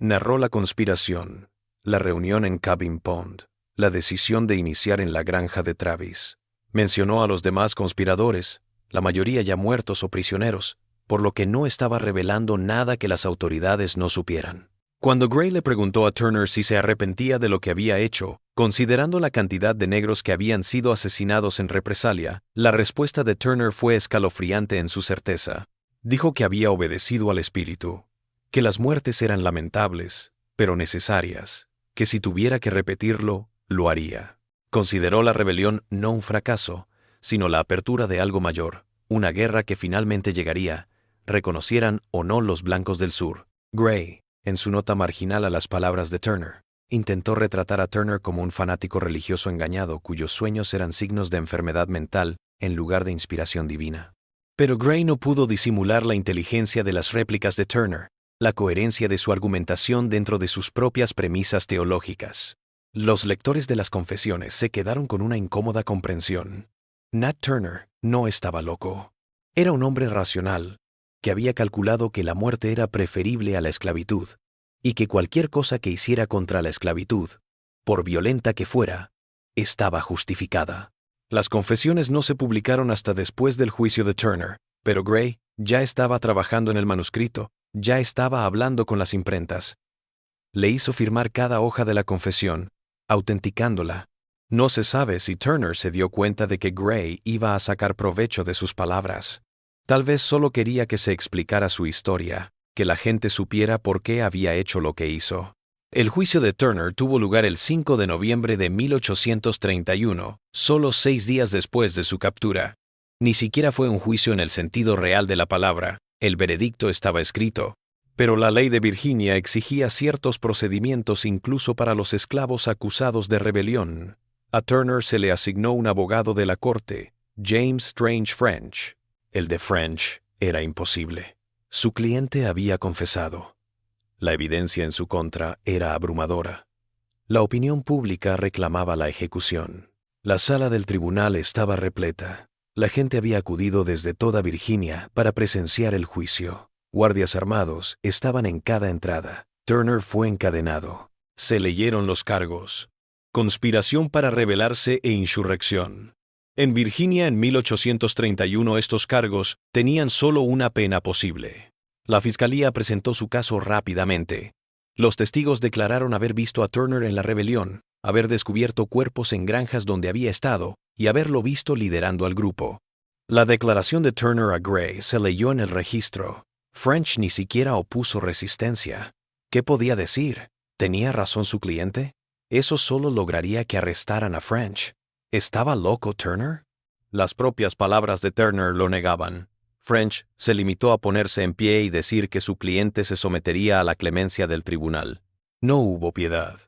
S1: Narró la conspiración, la reunión en Cabin Pond, la decisión de iniciar en la granja de Travis. Mencionó a los demás conspiradores, la mayoría ya muertos o prisioneros, por lo que no estaba revelando nada que las autoridades no supieran. Cuando Gray le preguntó a Turner si se arrepentía de lo que había hecho, considerando la cantidad de negros que habían sido asesinados en represalia, la respuesta de Turner fue escalofriante en su certeza. Dijo que había obedecido al espíritu, que las muertes eran lamentables, pero necesarias, que si tuviera que repetirlo, lo haría. Consideró la rebelión no un fracaso, sino la apertura de algo mayor, una guerra que finalmente llegaría, reconocieran o no los blancos del sur. Gray, en su nota marginal a las palabras de Turner, intentó retratar a Turner como un fanático religioso engañado cuyos sueños eran signos de enfermedad mental en lugar de inspiración divina. Pero Gray no pudo disimular la inteligencia de las réplicas de Turner, la coherencia de su argumentación dentro de sus propias premisas teológicas. Los lectores de las confesiones se quedaron con una incómoda comprensión. Nat Turner no estaba loco. Era un hombre racional, que había calculado que la muerte era preferible a la esclavitud, y que cualquier cosa que hiciera contra la esclavitud, por violenta que fuera, estaba justificada. Las confesiones no se publicaron hasta después del juicio de Turner, pero Gray ya estaba trabajando en el manuscrito, ya estaba hablando con las imprentas. Le hizo firmar cada hoja de la confesión, autenticándola. No se sabe si Turner se dio cuenta de que Gray iba a sacar provecho de sus palabras. Tal vez solo quería que se explicara su historia, que la gente supiera por qué había hecho lo que hizo. El juicio de Turner tuvo lugar el 5 de noviembre de 1831, solo 6 días después de su captura. Ni siquiera fue un juicio en el sentido real de la palabra, el veredicto estaba escrito. Pero la ley de Virginia exigía ciertos procedimientos incluso para los esclavos acusados de rebelión. A Turner se le asignó un abogado de la corte, James Strange French. El de French era imposible. Su cliente había confesado. La evidencia en su contra era abrumadora. La opinión pública reclamaba la ejecución. La sala del tribunal estaba repleta. La gente había acudido desde toda Virginia para presenciar el juicio. Guardias armados estaban en cada entrada. Turner fue encadenado. Se leyeron los cargos. Conspiración para rebelarse e insurrección. En Virginia en 1831 estos cargos tenían solo una pena posible. La fiscalía presentó su caso rápidamente. Los testigos declararon haber visto a Turner en la rebelión, haber descubierto cuerpos en granjas donde había estado y haberlo visto liderando al grupo. La declaración de Turner a Gray se leyó en el registro. French ni siquiera opuso resistencia. ¿Qué podía decir? ¿Tenía razón su cliente? Eso solo lograría que arrestaran a French. ¿Estaba loco Turner? Las propias palabras de Turner lo negaban. French se limitó a ponerse en pie y decir que su cliente se sometería a la clemencia del tribunal. No hubo piedad.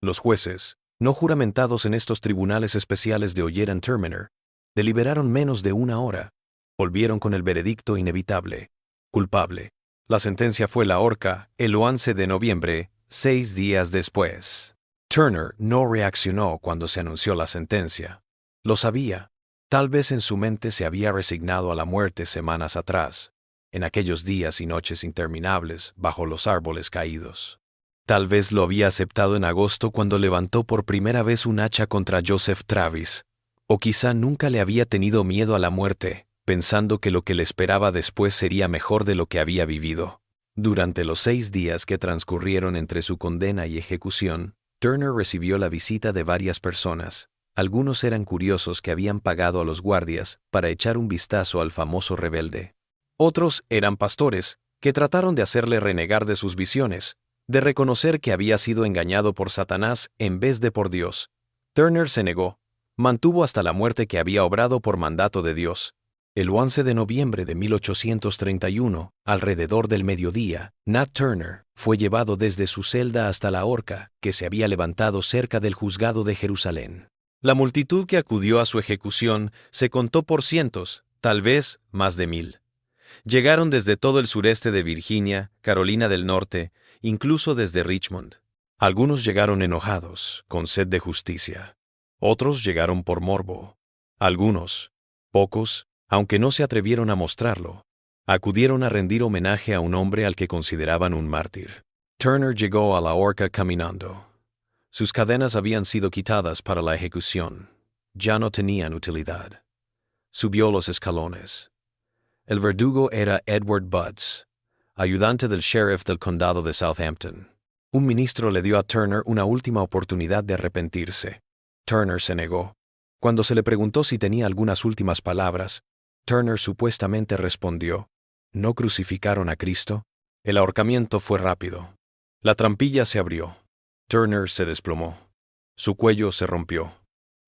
S1: Los jueces, no juramentados en estos tribunales especiales de Oyer and Terminer, deliberaron menos de una hora. Volvieron con el veredicto inevitable. Culpable. La sentencia fue la horca, el 11 de noviembre, 6 días después. Turner no reaccionó cuando se anunció la sentencia. Lo sabía. Tal vez en su mente se había resignado a la muerte semanas atrás, en aquellos días y noches interminables bajo los árboles caídos. Tal vez lo había aceptado en agosto cuando levantó por primera vez un hacha contra Joseph Travis, o quizá nunca le había tenido miedo a la muerte, pensando que lo que le esperaba después sería mejor de lo que había vivido. Durante los 6 días que transcurrieron entre su condena y ejecución, Turner recibió la visita de varias personas. Algunos eran curiosos que habían pagado a los guardias para echar un vistazo al famoso rebelde. Otros eran pastores, que trataron de hacerle renegar de sus visiones, de reconocer que había sido engañado por Satanás en vez de por Dios. Turner se negó. Mantuvo hasta la muerte que había obrado por mandato de Dios. El 11 de noviembre de 1831, alrededor del mediodía, Nat Turner fue llevado desde su celda hasta la horca que se había levantado cerca del juzgado de Jerusalén. La multitud que acudió a su ejecución se contó por cientos, tal vez más de 1000. Llegaron desde todo el sureste de Virginia, Carolina del Norte, incluso desde Richmond. Algunos llegaron enojados, con sed de justicia. Otros llegaron por morbo. Algunos, pocos, aunque no se atrevieron a mostrarlo, acudieron a rendir homenaje a un hombre al que consideraban un mártir. Turner llegó a la horca caminando. Sus cadenas habían sido quitadas para la ejecución. Ya no tenían utilidad. Subió los escalones. El verdugo era Edward Butts, ayudante del sheriff del condado de Southampton. Un ministro le dio a Turner una última oportunidad de arrepentirse. Turner se negó. Cuando se le preguntó si tenía algunas últimas palabras, Turner supuestamente respondió: ¿No crucificaron a Cristo? El ahorcamiento fue rápido. La trampilla se abrió. Turner se desplomó. Su cuello se rompió.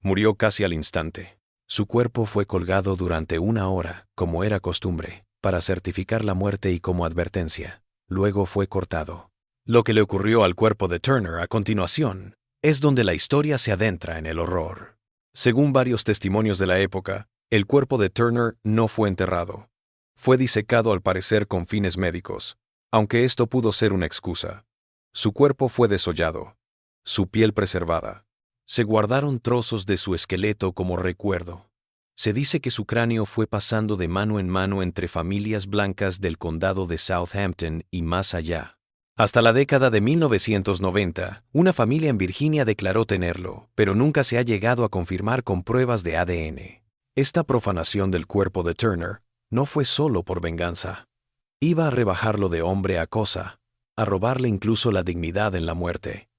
S1: Murió casi al instante. Su cuerpo fue colgado durante 1 hora, como era costumbre, para certificar la muerte y como advertencia. Luego fue cortado. Lo que le ocurrió al cuerpo de Turner a continuación es donde la historia se adentra en el horror. Según varios testimonios de la época, el cuerpo de Turner no fue enterrado. Fue disecado al parecer con fines médicos, aunque esto pudo ser una excusa. Su cuerpo fue desollado, su piel preservada. Se guardaron trozos de su esqueleto como recuerdo. Se dice que su cráneo fue pasando de mano en mano entre familias blancas del condado de Southampton y más allá. Hasta la década de 1990, una familia en Virginia declaró tenerlo, pero nunca se ha llegado a confirmar con pruebas de ADN. Esta profanación del cuerpo de Turner no fue solo por venganza. Iba a rebajarlo de hombre a cosa, a robarle incluso la dignidad en la muerte.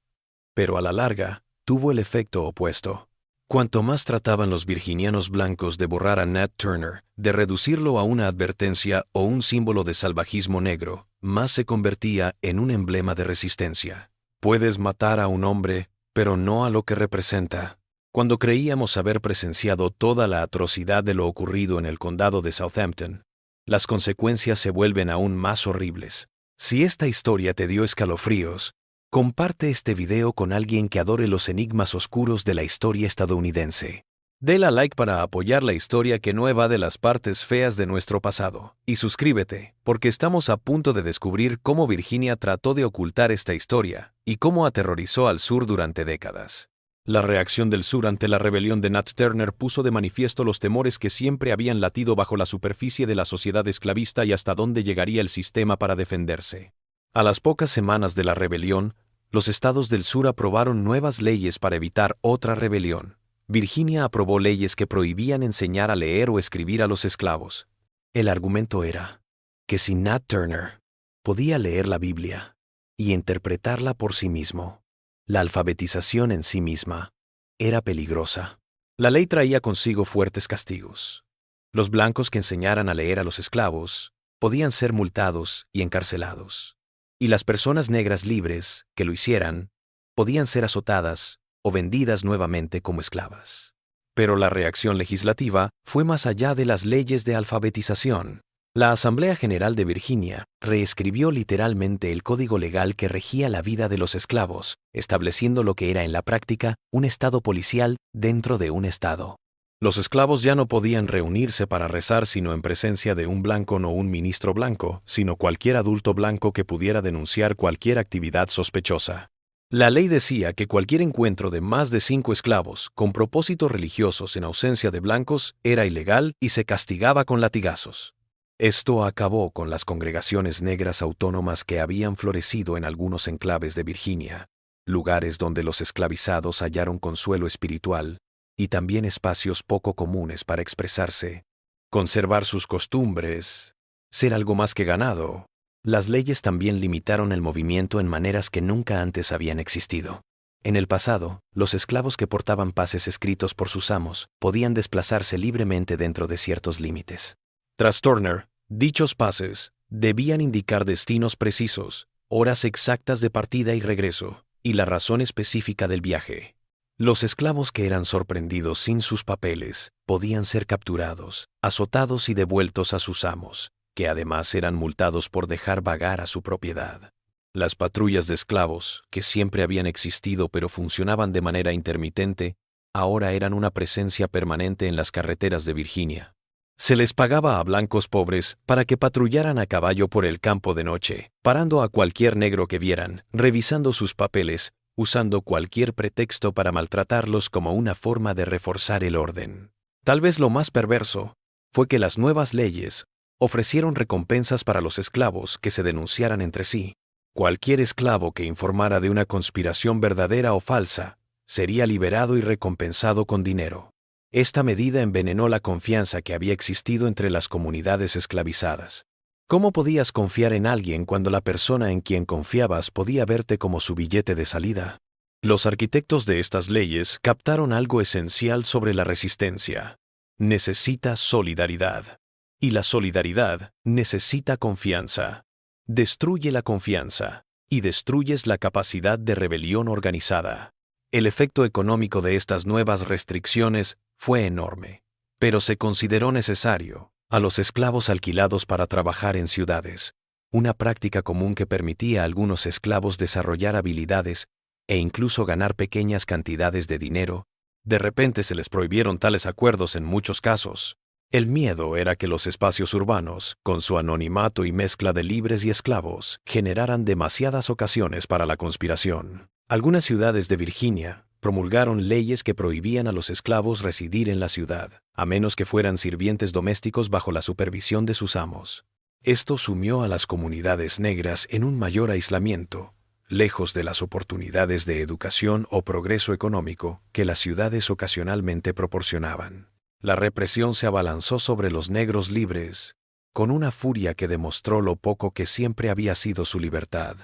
S1: Pero a la larga, tuvo el efecto opuesto. Cuanto más trataban los virginianos blancos de borrar a Nat Turner, de reducirlo a una advertencia o un símbolo de salvajismo negro, más se convertía en un emblema de resistencia. Puedes matar a un hombre, pero no a lo que representa. Cuando creíamos haber presenciado toda la atrocidad de lo ocurrido en el condado de Southampton, las consecuencias se vuelven aún más horribles. Si esta historia te dio escalofríos, comparte este video con alguien que adore los enigmas oscuros de la historia estadounidense. Dale a like para apoyar la historia que no evade las partes feas de nuestro pasado. Y suscríbete, porque estamos a punto de descubrir cómo Virginia trató de ocultar esta historia y cómo aterrorizó al sur durante décadas. La reacción del sur ante la rebelión de Nat Turner puso de manifiesto los temores que siempre habían latido bajo la superficie de la sociedad esclavista y hasta dónde llegaría el sistema para defenderse. A las pocas semanas de la rebelión, los estados del sur aprobaron nuevas leyes para evitar otra rebelión. Virginia aprobó leyes que prohibían enseñar a leer o escribir a los esclavos. El argumento era que si Nat Turner podía leer la Biblia y interpretarla por sí mismo, la alfabetización en sí misma era peligrosa. La ley traía consigo fuertes castigos. Los blancos que enseñaran a leer a los esclavos podían ser multados y encarcelados. Y las personas negras libres que lo hicieran podían ser azotadas o vendidas nuevamente como esclavas. Pero la reacción legislativa fue más allá de las leyes de alfabetización. La Asamblea General de Virginia reescribió literalmente el código legal que regía la vida de los esclavos, estableciendo lo que era en la práctica un estado policial dentro de un estado. Los esclavos ya no podían reunirse para rezar sino en presencia de un blanco, no un ministro blanco, sino cualquier adulto blanco que pudiera denunciar cualquier actividad sospechosa. La ley decía que cualquier encuentro de más de 5 esclavos con propósitos religiosos en ausencia de blancos era ilegal y se castigaba con latigazos. Esto acabó con las congregaciones negras autónomas que habían florecido en algunos enclaves de Virginia, lugares donde los esclavizados hallaron consuelo espiritual y también espacios poco comunes para expresarse, conservar sus costumbres, ser algo más que ganado. Las leyes también limitaron el movimiento en maneras que nunca antes habían existido. En el pasado, los esclavos que portaban pases escritos por sus amos podían desplazarse libremente dentro de ciertos límites. Tras Turner, dichos pases debían indicar destinos precisos, horas exactas de partida y regreso, y la razón específica del viaje. Los esclavos que eran sorprendidos sin sus papeles podían ser capturados, azotados y devueltos a sus amos, que además eran multados por dejar vagar a su propiedad. Las patrullas de esclavos, que siempre habían existido pero funcionaban de manera intermitente, ahora eran una presencia permanente en las carreteras de Virginia. Se les pagaba a blancos pobres para que patrullaran a caballo por el campo de noche, parando a cualquier negro que vieran, revisando sus papeles, usando cualquier pretexto para maltratarlos como una forma de reforzar el orden. Tal vez lo más perverso fue que las nuevas leyes ofrecieron recompensas para los esclavos que se denunciaran entre sí. Cualquier esclavo que informara de una conspiración verdadera o falsa sería liberado y recompensado con dinero. Esta medida envenenó la confianza que había existido entre las comunidades esclavizadas. ¿Cómo podías confiar en alguien cuando la persona en quien confiabas podía verte como su billete de salida? Los arquitectos de estas leyes captaron algo esencial sobre la resistencia. Necesita solidaridad. Y la solidaridad necesita confianza. Destruye la confianza y destruyes la capacidad de rebelión organizada. El efecto económico de estas nuevas restricciones fue enorme, pero se consideró necesario. A los esclavos alquilados para trabajar en ciudades, una práctica común que permitía a algunos esclavos desarrollar habilidades e incluso ganar pequeñas cantidades de dinero, de repente se les prohibieron tales acuerdos en muchos casos. El miedo era que los espacios urbanos, con su anonimato y mezcla de libres y esclavos, generaran demasiadas ocasiones para la conspiración. Algunas ciudades de Virginia promulgaron leyes que prohibían a los esclavos residir en la ciudad, a menos que fueran sirvientes domésticos bajo la supervisión de sus amos. Esto sumió a las comunidades negras en un mayor aislamiento, lejos de las oportunidades de educación o progreso económico que las ciudades ocasionalmente proporcionaban. La represión se abalanzó sobre los negros libres, con una furia que demostró lo poco que siempre había sido su libertad.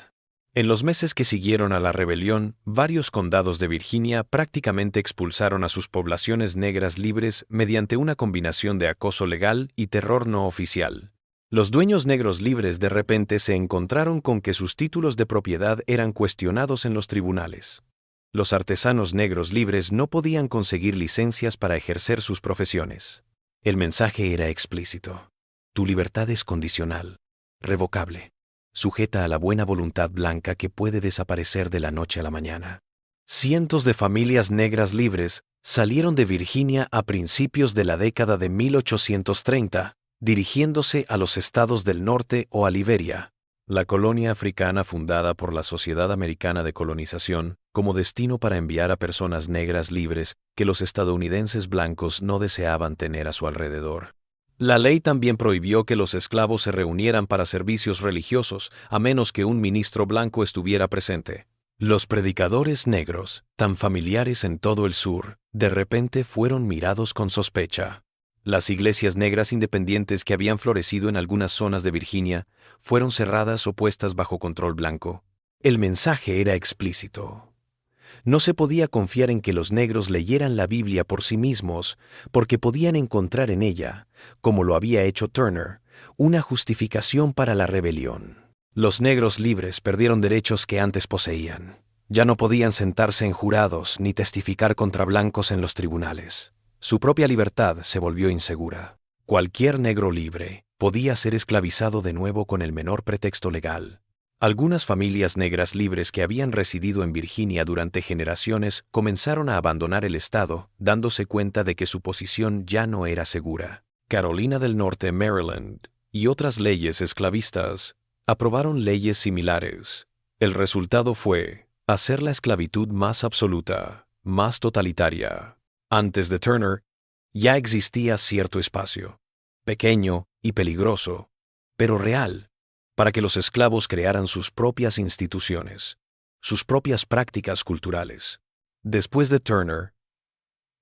S1: En los meses que siguieron a la rebelión, varios condados de Virginia prácticamente expulsaron a sus poblaciones negras libres mediante una combinación de acoso legal y terror no oficial. Los dueños negros libres de repente se encontraron con que sus títulos de propiedad eran cuestionados en los tribunales. Los artesanos negros libres no podían conseguir licencias para ejercer sus profesiones. El mensaje era explícito. Tu libertad es condicional, revocable, sujeta a la buena voluntad blanca que puede desaparecer de la noche a la mañana. Cientos de familias negras libres salieron de Virginia a principios de la década de 1830, dirigiéndose a los estados del norte o a Liberia, la colonia africana fundada por la Sociedad Americana de Colonización, como destino para enviar a personas negras libres que los estadounidenses blancos no deseaban tener a su alrededor. La ley también prohibió que los esclavos se reunieran para servicios religiosos, a menos que un ministro blanco estuviera presente. Los predicadores negros, tan familiares en todo el sur, de repente fueron mirados con sospecha. Las iglesias negras independientes que habían florecido en algunas zonas de Virginia fueron cerradas o puestas bajo control blanco. El mensaje era explícito. No se podía confiar en que los negros leyeran la Biblia por sí mismos, porque podían encontrar en ella, como lo había hecho Turner, una justificación para la rebelión. Los negros libres perdieron derechos que antes poseían. Ya no podían sentarse en jurados ni testificar contra blancos en los tribunales. Su propia libertad se volvió insegura. Cualquier negro libre podía ser esclavizado de nuevo con el menor pretexto legal. Algunas familias negras libres que habían residido en Virginia durante generaciones comenzaron a abandonar el estado, dándose cuenta de que su posición ya no era segura. Carolina del Norte, Maryland, y otras leyes esclavistas aprobaron leyes similares. El resultado fue hacer la esclavitud más absoluta, más totalitaria. Antes de Turner, ya existía cierto espacio, pequeño y peligroso, pero real, para que los esclavos crearan sus propias instituciones, sus propias prácticas culturales. Después de Turner,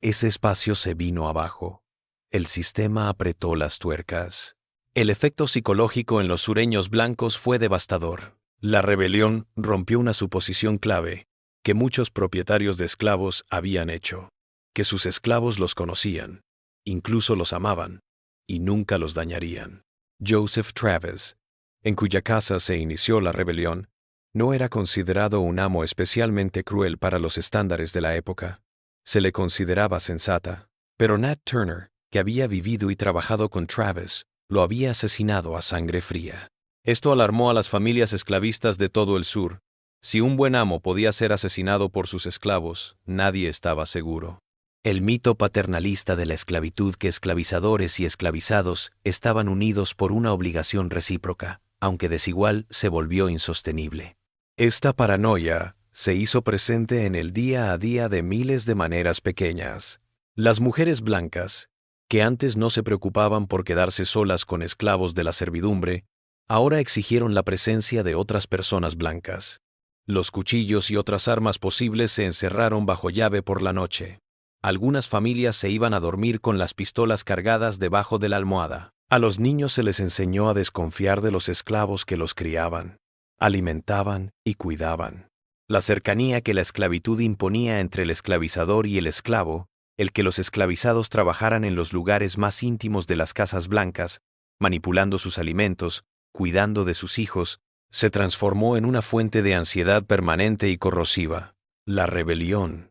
S1: ese espacio se vino abajo. El sistema apretó las tuercas. El efecto psicológico en los sureños blancos fue devastador. La rebelión rompió una suposición clave que muchos propietarios de esclavos habían hecho, que sus esclavos los conocían, incluso los amaban, y nunca los dañarían. Joseph Travis, en cuya casa se inició la rebelión, no era considerado un amo especialmente cruel para los estándares de la época. Se le consideraba sensata, pero Nat Turner, que había vivido y trabajado con Travis, lo había asesinado a sangre fría. Esto alarmó a las familias esclavistas de todo el sur. Si un buen amo podía ser asesinado por sus esclavos, nadie estaba seguro. El mito paternalista de la esclavitud, que esclavizadores y esclavizados estaban unidos por una obligación recíproca, aunque desigual, se volvió insostenible. Esta paranoia se hizo presente en el día a día de miles de maneras pequeñas. Las mujeres blancas, que antes no se preocupaban por quedarse solas con esclavos de la servidumbre, ahora exigieron la presencia de otras personas blancas. Los cuchillos y otras armas posibles se encerraron bajo llave por la noche. Algunas familias se iban a dormir con las pistolas cargadas debajo de la almohada. A los niños se les enseñó a desconfiar de los esclavos que los criaban, alimentaban y cuidaban. La cercanía que la esclavitud imponía entre el esclavizador y el esclavo, el que los esclavizados trabajaran en los lugares más íntimos de las casas blancas, manipulando sus alimentos, cuidando de sus hijos, se transformó en una fuente de ansiedad permanente y corrosiva. La rebelión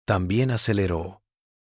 S1: también aceleró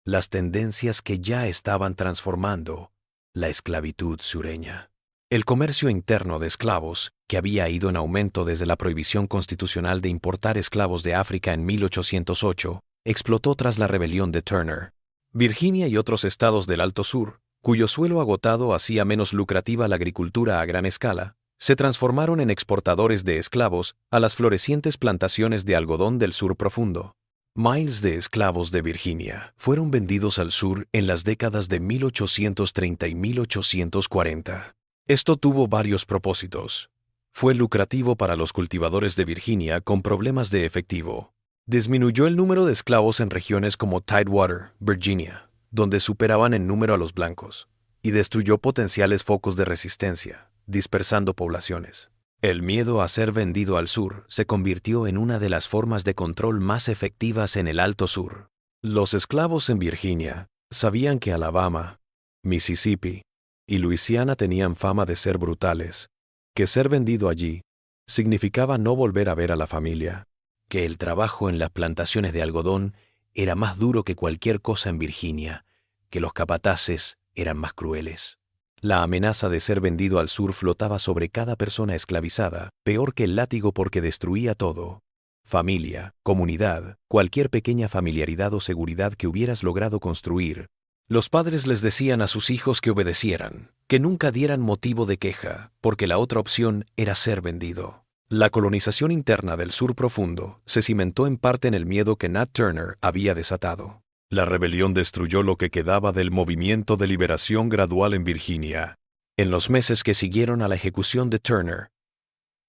S1: las tendencias que ya estaban transformando la esclavitud sureña. El comercio interno de esclavos, que había ido en aumento desde la prohibición constitucional de importar esclavos de África en 1808, explotó tras la rebelión de Turner. Virginia y otros estados del Alto Sur, cuyo suelo agotado hacía menos lucrativa la agricultura a gran escala, se transformaron en exportadores de esclavos a las florecientes plantaciones de algodón del sur profundo. Miles de esclavos de Virginia fueron vendidos al sur en las décadas de 1830 y 1840. Esto tuvo varios propósitos. Fue lucrativo para los cultivadores de Virginia con problemas de efectivo. Disminuyó el número de esclavos en regiones como Tidewater, Virginia, donde superaban en número a los blancos, y destruyó potenciales focos de resistencia, dispersando poblaciones. El miedo a ser vendido al sur se convirtió en una de las formas de control más efectivas en el Alto Sur. Los esclavos en Virginia sabían que Alabama, Mississippi y Luisiana tenían fama de ser brutales, que ser vendido allí significaba no volver a ver a la familia, que el trabajo en las plantaciones de algodón era más duro que cualquier cosa en Virginia, que los capataces eran más crueles. La amenaza de ser vendido al sur flotaba sobre cada persona esclavizada, peor que el látigo porque destruía todo. Familia, comunidad, cualquier pequeña familiaridad o seguridad que hubieras logrado construir. Los padres les decían a sus hijos que obedecieran, que nunca dieran motivo de queja, porque la otra opción era ser vendido. La colonización interna del sur profundo se cimentó en parte en el miedo que Nat Turner había desatado. La rebelión destruyó lo que quedaba del movimiento de liberación gradual en Virginia. En los meses que siguieron a la ejecución de Turner,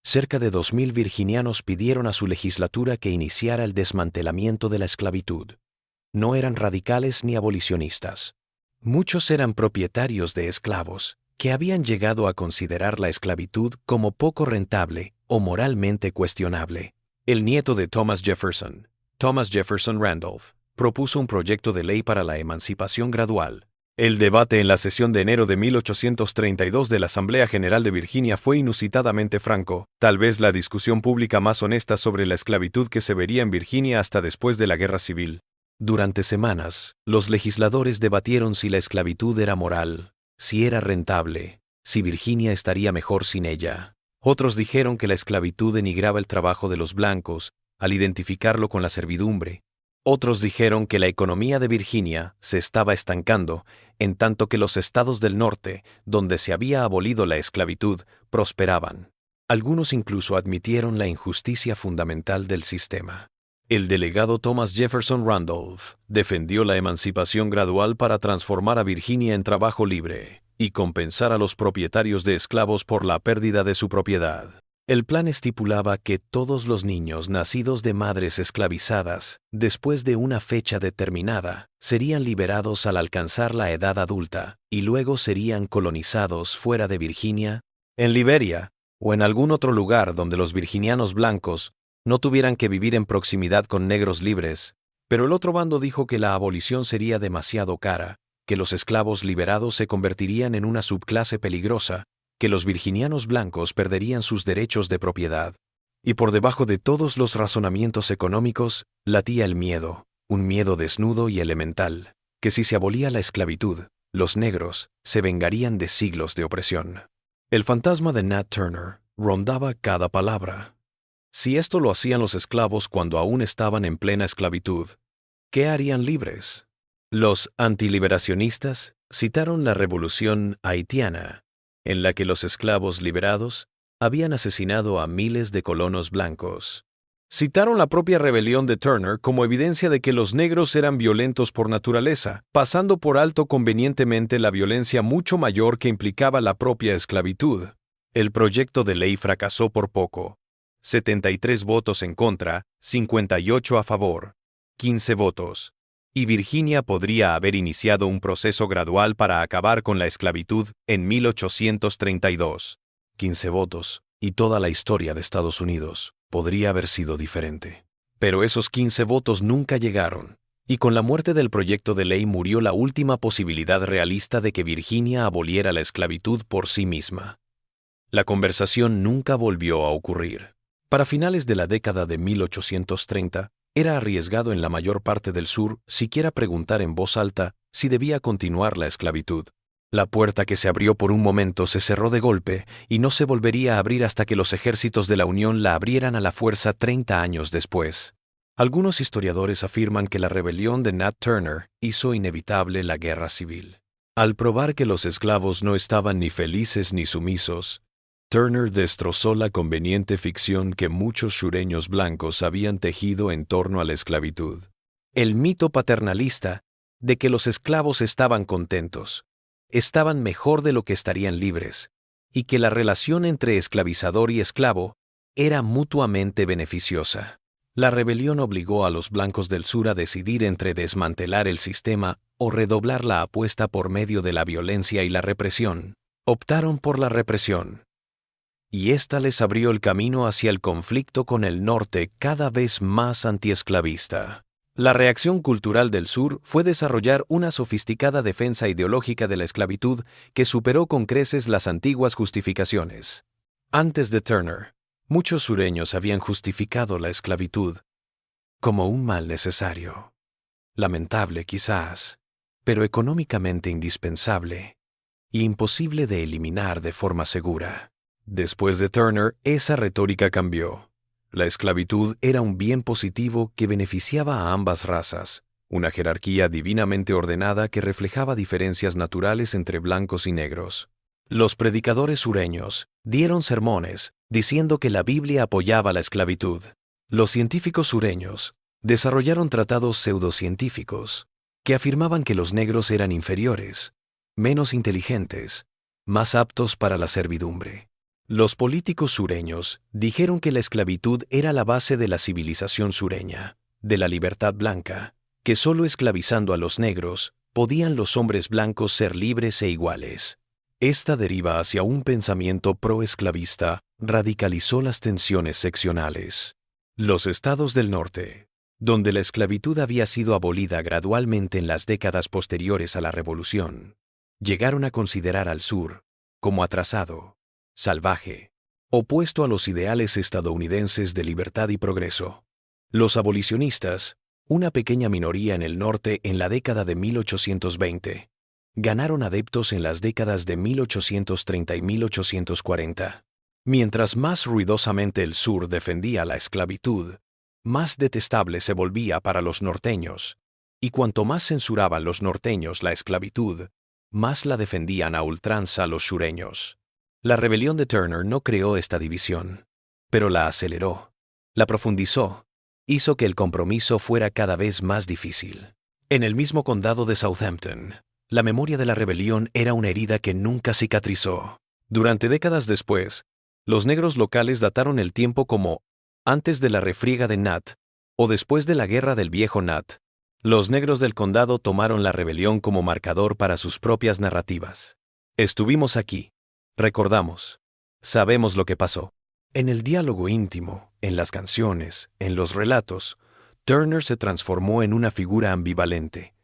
S1: cerca de 2.000 virginianos pidieron a su legislatura que iniciara el desmantelamiento de la esclavitud. No eran radicales ni abolicionistas. Muchos eran propietarios de esclavos, que habían llegado a considerar la esclavitud como poco rentable o moralmente cuestionable. El nieto de Thomas Jefferson Randolph, propuso un proyecto de ley para la emancipación gradual, El debate en la sesión de enero de 1832 de la Asamblea General de Virginia fue inusitadamente franco, tal vez la discusión pública más honesta sobre la esclavitud que se vería en Virginia hasta después de la Guerra Civil. Durante semanas, los legisladores debatieron si la esclavitud era moral, si era rentable, si Virginia estaría mejor sin ella. Otros dijeron que la esclavitud denigraba el trabajo de los blancos, al identificarlo con la servidumbre. Otros dijeron que la economía de Virginia se estaba estancando, en tanto que los estados del norte, donde se había abolido la esclavitud, prosperaban. Algunos incluso admitieron la injusticia fundamental del sistema. El delegado Thomas Jefferson Randolph defendió la emancipación gradual para transformar a Virginia en trabajo libre y compensar a los propietarios de esclavos por la pérdida de su propiedad. El plan estipulaba que todos los niños nacidos de madres esclavizadas, después de una fecha determinada, serían liberados al alcanzar la edad adulta, y luego serían colonizados fuera de Virginia, en Liberia, o en algún otro lugar donde los virginianos blancos no tuvieran que vivir en proximidad con negros libres. Pero el otro bando dijo que la abolición sería demasiado cara, que los esclavos liberados se convertirían en una subclase peligrosa, que los virginianos blancos perderían sus derechos de propiedad. Y por debajo de todos los razonamientos económicos, latía el miedo, un miedo desnudo y elemental, que si se abolía la esclavitud, los negros se vengarían de siglos de opresión. El fantasma de Nat Turner rondaba cada palabra. Si esto lo hacían los esclavos cuando aún estaban en plena esclavitud, ¿qué harían libres? Los antiliberacionistas citaron la Revolución Haitiana, en la que los esclavos liberados habían asesinado a miles de colonos blancos. Citaron la propia rebelión de Turner como evidencia de que los negros eran violentos por naturaleza, pasando por alto convenientemente la violencia mucho mayor que implicaba la propia esclavitud. El proyecto de ley fracasó por poco. 73 votos en contra, 58 a favor, 15 votos. Y Virginia podría haber iniciado un proceso gradual para acabar con la esclavitud en 1832. 15 votos, y toda la historia de Estados Unidos podría haber sido diferente. Pero esos 15 votos nunca llegaron, y con la muerte del proyecto de ley murió la última posibilidad realista de que Virginia aboliera la esclavitud por sí misma. La conversación nunca volvió a ocurrir. Para finales de la década de 1830, era arriesgado en la mayor parte del sur siquiera preguntar en voz alta si debía continuar la esclavitud. La puerta que se abrió por un momento se cerró de golpe y no se volvería a abrir hasta que los ejércitos de la Unión la abrieran a la fuerza 30 años después. Algunos historiadores afirman que la rebelión de Nat Turner hizo inevitable la guerra civil. Al probar que los esclavos no estaban ni felices ni sumisos, Turner destrozó la conveniente ficción que muchos sureños blancos habían tejido en torno a la esclavitud. El mito paternalista de que los esclavos estaban contentos, estaban mejor de lo que estarían libres, y que la relación entre esclavizador y esclavo era mutuamente beneficiosa. La rebelión obligó a los blancos del sur a decidir entre desmantelar el sistema o redoblar la apuesta por medio de la violencia y la represión. Optaron por la represión. Y ésta les abrió el camino hacia el conflicto con el norte cada vez más antiesclavista. La reacción cultural del sur fue desarrollar una sofisticada defensa ideológica de la esclavitud que superó con creces las antiguas justificaciones. Antes de Turner, muchos sureños habían justificado la esclavitud como un mal necesario. Lamentable quizás, pero económicamente indispensable y imposible de eliminar de forma segura. Después de Turner, esa retórica cambió. La esclavitud era un bien positivo que beneficiaba a ambas razas, una jerarquía divinamente ordenada que reflejaba diferencias naturales entre blancos y negros. Los predicadores sureños dieron sermones diciendo que la Biblia apoyaba la esclavitud. Los científicos sureños desarrollaron tratados pseudocientíficos que afirmaban que los negros eran inferiores, menos inteligentes, más aptos para la servidumbre. Los políticos sureños dijeron que la esclavitud era la base de la civilización sureña, de la libertad blanca, que solo esclavizando a los negros podían los hombres blancos ser libres e iguales. Esta deriva hacia un pensamiento pro-esclavista radicalizó las tensiones seccionales. Los estados del norte, Donde la esclavitud había sido abolida gradualmente en las décadas posteriores a la Revolución, llegaron a considerar al sur como atrasado, salvaje, opuesto a los ideales estadounidenses de libertad y progreso. Los abolicionistas, una pequeña minoría en el norte en la década de 1820, ganaron adeptos en las décadas de 1830 y 1840. Mientras más ruidosamente el sur defendía la esclavitud, más detestable se volvía para los norteños, y cuanto más censuraban los norteños la esclavitud, más la defendían a ultranza los sureños. La rebelión de Turner no creó esta división, pero la aceleró, la profundizó, hizo que el compromiso fuera cada vez más difícil. En el mismo condado de Southampton, la memoria de la rebelión era una herida que nunca cicatrizó. Durante décadas después, los negros locales dataron el tiempo como antes de la refriega de Nat o después de la guerra del viejo Nat. Los negros del condado tomaron la rebelión como marcador para sus propias narrativas. Estuvimos aquí. Recordamos. Sabemos lo que pasó. En el diálogo íntimo, en las canciones, en los relatos, Turner se transformó en una figura ambivalente.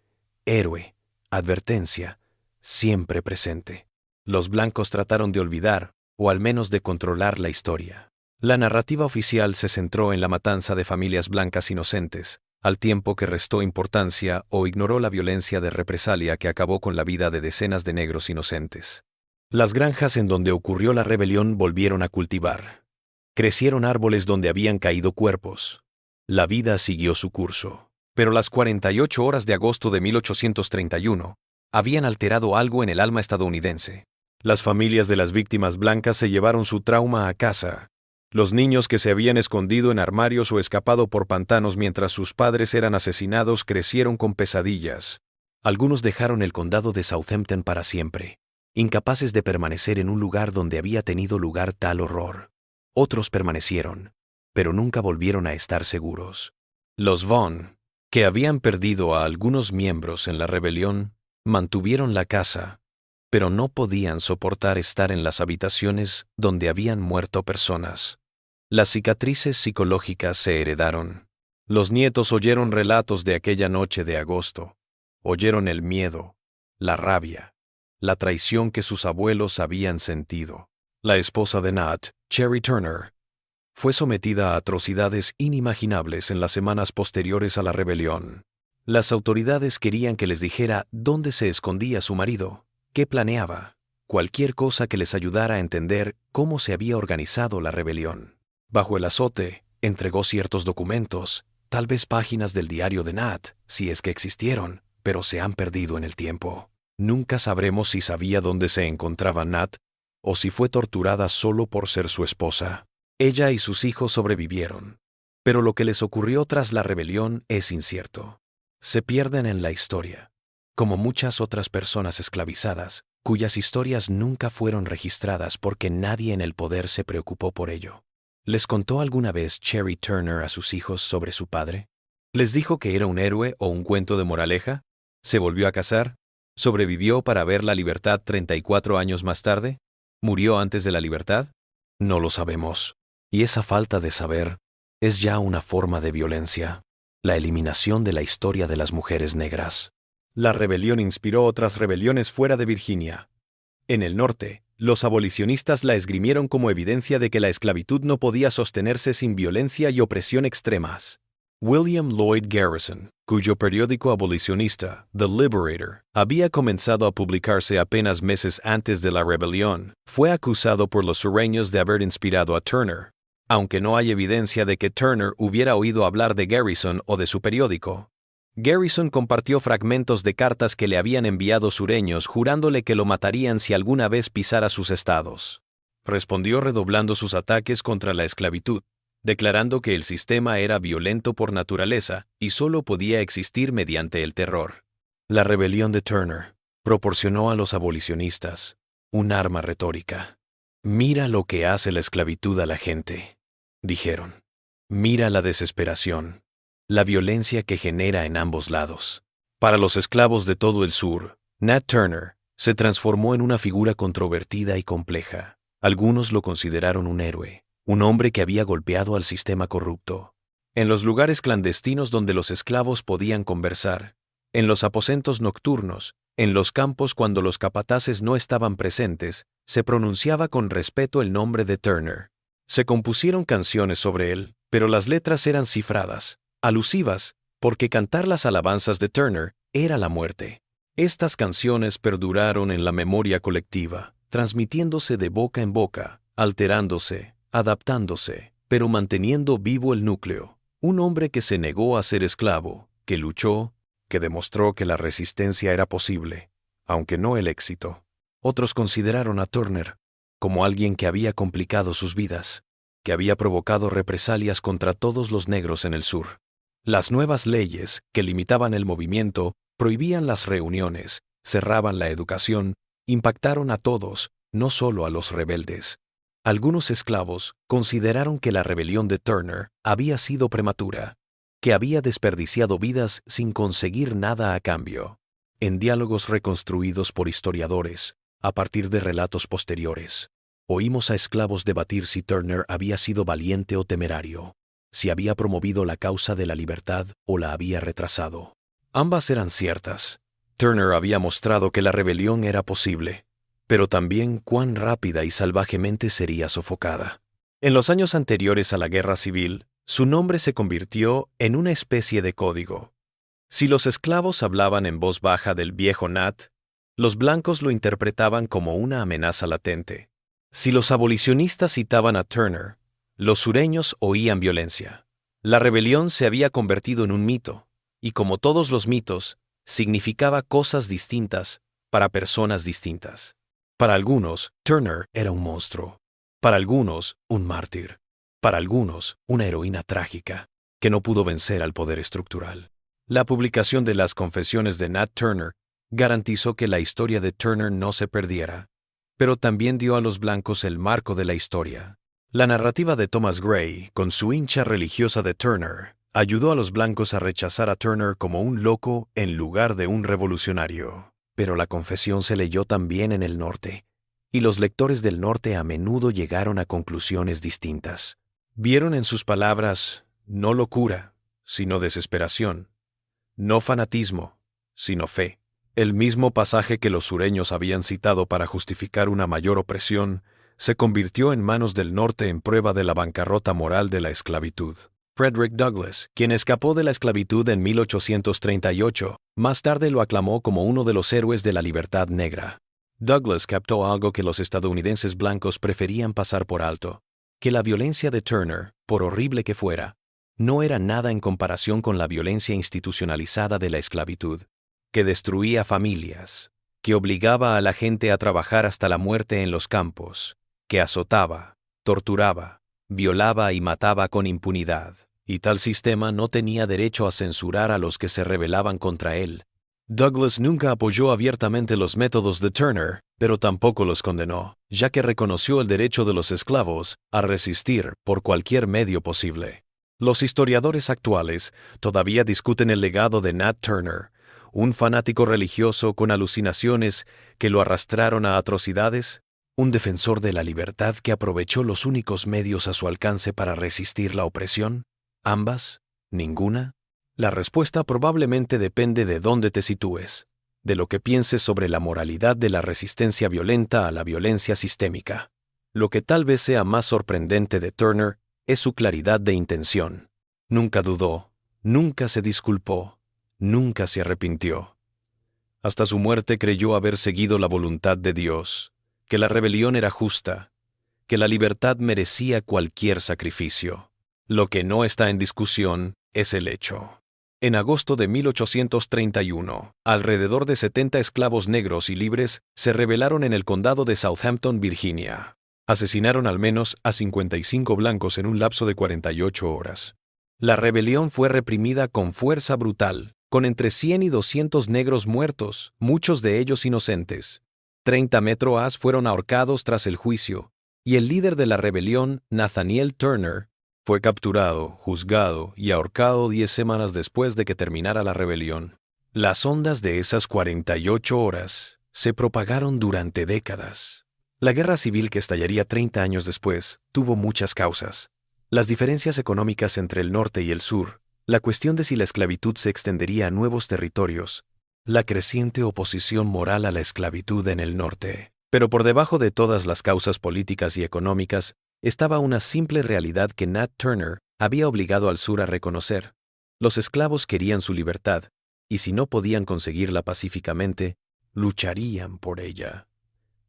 S1: Héroe, advertencia, siempre presente. Los blancos trataron de olvidar, o al menos de controlar la historia. La narrativa oficial se centró en la matanza de familias blancas inocentes, al tiempo que restó importancia o ignoró la violencia de represalia que acabó con la vida de decenas de negros inocentes. Las granjas en donde ocurrió la rebelión volvieron a cultivar. Crecieron árboles donde habían caído cuerpos. La vida siguió su curso. Pero las 48 horas de agosto de 1831 habían alterado algo en el alma estadounidense. Las familias de las víctimas blancas se llevaron su trauma a casa. Los niños que se habían escondido en armarios o escapado por pantanos mientras sus padres eran asesinados crecieron con pesadillas. Algunos dejaron el condado de Southampton para siempre, incapaces de permanecer en un lugar donde había tenido lugar tal horror. Otros permanecieron, pero nunca volvieron a estar seguros. Los Vaughn, que habían perdido a algunos miembros en la rebelión, mantuvieron la casa, pero no podían soportar estar en las habitaciones donde habían muerto personas. Las cicatrices psicológicas se heredaron. Los nietos oyeron relatos de aquella noche de agosto. Oyeron el miedo, la rabia, la traición que sus abuelos habían sentido. La esposa de Nat, Cherry Turner, fue sometida a atrocidades inimaginables en las semanas posteriores a la rebelión. Las autoridades querían que les dijera dónde se escondía su marido, qué planeaba, cualquier cosa que les ayudara a entender cómo se había organizado la rebelión. Bajo el azote, entregó ciertos documentos, tal vez páginas del diario de Nat, si es que existieron, pero se han perdido en el tiempo. Nunca sabremos si sabía dónde se encontraba Nat, o si fue torturada solo por ser su esposa. Ella y sus hijos sobrevivieron, pero lo que les ocurrió tras la rebelión es incierto. Se pierden en la historia, como muchas otras personas esclavizadas, cuyas historias nunca fueron registradas porque nadie en el poder se preocupó por ello. ¿Les contó alguna vez Cherry Turner a sus hijos sobre su padre? ¿Les dijo que era un héroe o un cuento de moraleja? ¿Se volvió a casar? ¿Sobrevivió para ver la libertad 34 años más tarde? ¿Murió antes de la libertad? No lo sabemos. Y esa falta de saber es ya una forma de violencia, la eliminación de la historia de las mujeres negras. La rebelión inspiró otras rebeliones fuera de Virginia. En el norte, los abolicionistas la esgrimieron como evidencia de que la esclavitud no podía sostenerse sin violencia y opresión extremas. William Lloyd Garrison, cuyo periódico abolicionista, The Liberator, había comenzado a publicarse apenas meses antes de la rebelión, fue acusado por los sureños de haber inspirado a Turner, aunque no hay evidencia de que Turner hubiera oído hablar de Garrison o de su periódico. Garrison compartió fragmentos de cartas que le habían enviado sureños jurándole que lo matarían si alguna vez pisara sus estados. Respondió redoblando sus ataques contra la esclavitud, declarando que el sistema era violento por naturaleza y solo podía existir mediante el terror. La rebelión de Turner proporcionó a los abolicionistas un arma retórica. «Mira lo que hace la esclavitud a la gente», dijeron. «Mira la desesperación, la violencia que genera en ambos lados». Para los esclavos de todo el sur, Nat Turner se transformó en una figura controvertida y compleja. Algunos lo consideraron un héroe, un hombre que había golpeado al sistema corrupto. En los lugares clandestinos donde los esclavos podían conversar, en los aposentos nocturnos, en los campos cuando los capataces no estaban presentes, se pronunciaba con respeto el nombre de Turner. Se compusieron canciones sobre él, pero las letras eran cifradas, alusivas, porque cantar las alabanzas de Turner era la muerte. Estas canciones perduraron en la memoria colectiva, transmitiéndose de boca en boca, alterándose, adaptándose, pero manteniendo vivo el núcleo. Un hombre que se negó a ser esclavo, que luchó, que demostró que la resistencia era posible, aunque no el éxito. Otros consideraron a Turner como alguien que había complicado sus vidas, que había provocado represalias contra todos los negros en el sur. Las nuevas leyes, que limitaban el movimiento, prohibían las reuniones, cerraban la educación, impactaron a todos, no solo a los rebeldes. Algunos esclavos consideraron que la rebelión de Turner había sido prematura, que había desperdiciado vidas sin conseguir nada a cambio. En diálogos reconstruidos por historiadores, a partir de relatos posteriores, oímos a esclavos debatir si Turner había sido valiente o temerario, si había promovido la causa de la libertad o la había retrasado. Ambas eran ciertas. Turner había mostrado que la rebelión era posible, pero también cuán rápida y salvajemente sería sofocada. En los años anteriores a la Guerra Civil, su nombre se convirtió en una especie de código. Si los esclavos hablaban en voz baja del viejo Nat, los blancos lo interpretaban como una amenaza latente. Si los abolicionistas citaban a Turner, los sureños oían violencia. La rebelión se había convertido en un mito, y como todos los mitos, significaba cosas distintas para personas distintas. Para algunos, Turner era un monstruo. Para algunos, un mártir. Para algunos, una heroína trágica, que no pudo vencer al poder estructural. La publicación de las confesiones de Nat Turner garantizó que la historia de Turner no se perdiera, pero también dio a los blancos el marco de la historia. La narrativa de Thomas Gray, con su hincha religiosa de Turner, ayudó a los blancos a rechazar a Turner como un loco en lugar de un revolucionario. Pero la confesión se leyó también en el norte, y los lectores del norte a menudo llegaron a conclusiones distintas. Vieron en sus palabras no locura, sino desesperación, no fanatismo, sino fe. El mismo pasaje que los sureños habían citado para justificar una mayor opresión se convirtió en manos del norte en prueba de la bancarrota moral de la esclavitud. Frederick Douglass, quien escapó de la esclavitud en 1838, más tarde lo aclamó como uno de los héroes de la libertad negra. Douglass captó algo que los estadounidenses blancos preferían pasar por alto, que la violencia de Turner, por horrible que fuera, no era nada en comparación con la violencia institucionalizada de la esclavitud, que destruía familias, que obligaba a la gente a trabajar hasta la muerte en los campos, que azotaba, torturaba, violaba y mataba con impunidad, y tal sistema no tenía derecho a censurar a los que se rebelaban contra él. Douglass nunca apoyó abiertamente los métodos de Turner, pero tampoco los condenó, ya que reconoció el derecho de los esclavos a resistir por cualquier medio posible. Los historiadores actuales todavía discuten el legado de Nat Turner, un fanático religioso con alucinaciones que lo arrastraron a atrocidades, un defensor de la libertad que aprovechó los únicos medios a su alcance para resistir la opresión. ¿Ambas? ¿Ninguna? La respuesta probablemente depende de dónde te sitúes, de lo que pienses sobre la moralidad de la resistencia violenta a la violencia sistémica. Lo que tal vez sea más sorprendente de Turner es su claridad de intención. Nunca dudó, nunca se disculpó, nunca se arrepintió. Hasta su muerte creyó haber seguido la voluntad de Dios, que la rebelión era justa, que la libertad merecía cualquier sacrificio. Lo que no está en discusión es el hecho. En agosto de 1831, alrededor de 70 esclavos negros y libres se rebelaron en el condado de Southampton, Virginia. Asesinaron al menos a 55 blancos en un lapso de 48 horas. La rebelión fue reprimida con fuerza brutal, con entre 100 y 200 negros muertos, muchos de ellos inocentes. 30 Metro-As fueron ahorcados tras el juicio, y el líder de la rebelión, Nathaniel Turner, fue capturado, juzgado y ahorcado 10 semanas después de que terminara la rebelión. Las ondas de esas 48 horas se propagaron durante décadas. La guerra civil que estallaría 30 años después tuvo muchas causas. Las diferencias económicas entre el norte y el sur, la cuestión de si la esclavitud se extendería a nuevos territorios, la creciente oposición moral a la esclavitud en el norte. Pero por debajo de todas las causas políticas y económicas, estaba una simple realidad que Nat Turner había obligado al sur a reconocer. Los esclavos querían su libertad, y si no podían conseguirla pacíficamente, lucharían por ella.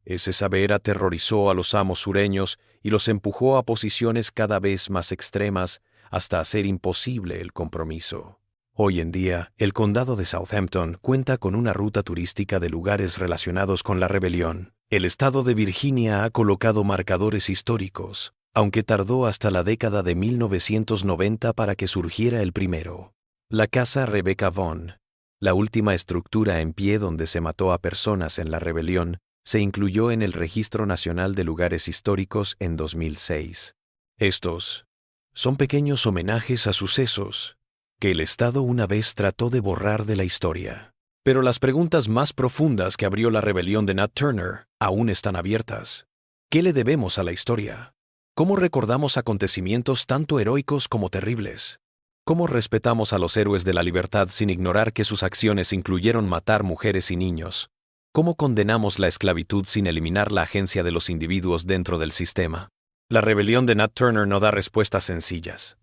S1: Ese saber aterrorizó a los amos sureños y los empujó a posiciones cada vez más extremas hasta hacer imposible el compromiso. Hoy en día, el condado de Southampton cuenta con una ruta turística de lugares relacionados con la rebelión. El estado de Virginia ha colocado marcadores históricos, aunque tardó hasta la década de 1990 para que surgiera el primero. La casa Rebecca Vaughn, la última estructura en pie donde se mató a personas en la rebelión, se incluyó en el Registro Nacional de Lugares Históricos en 2006. Estos son pequeños homenajes a sucesos que el Estado una vez trató de borrar de la historia. Pero las preguntas más profundas que abrió la rebelión de Nat Turner aún están abiertas. ¿Qué le debemos a la historia? ¿Cómo recordamos acontecimientos tanto heroicos como terribles? ¿Cómo respetamos a los héroes de la libertad sin ignorar que sus acciones incluyeron matar mujeres y niños? ¿Cómo condenamos la esclavitud sin eliminar la agencia de los individuos dentro del sistema? La rebelión de Nat Turner no da respuestas sencillas.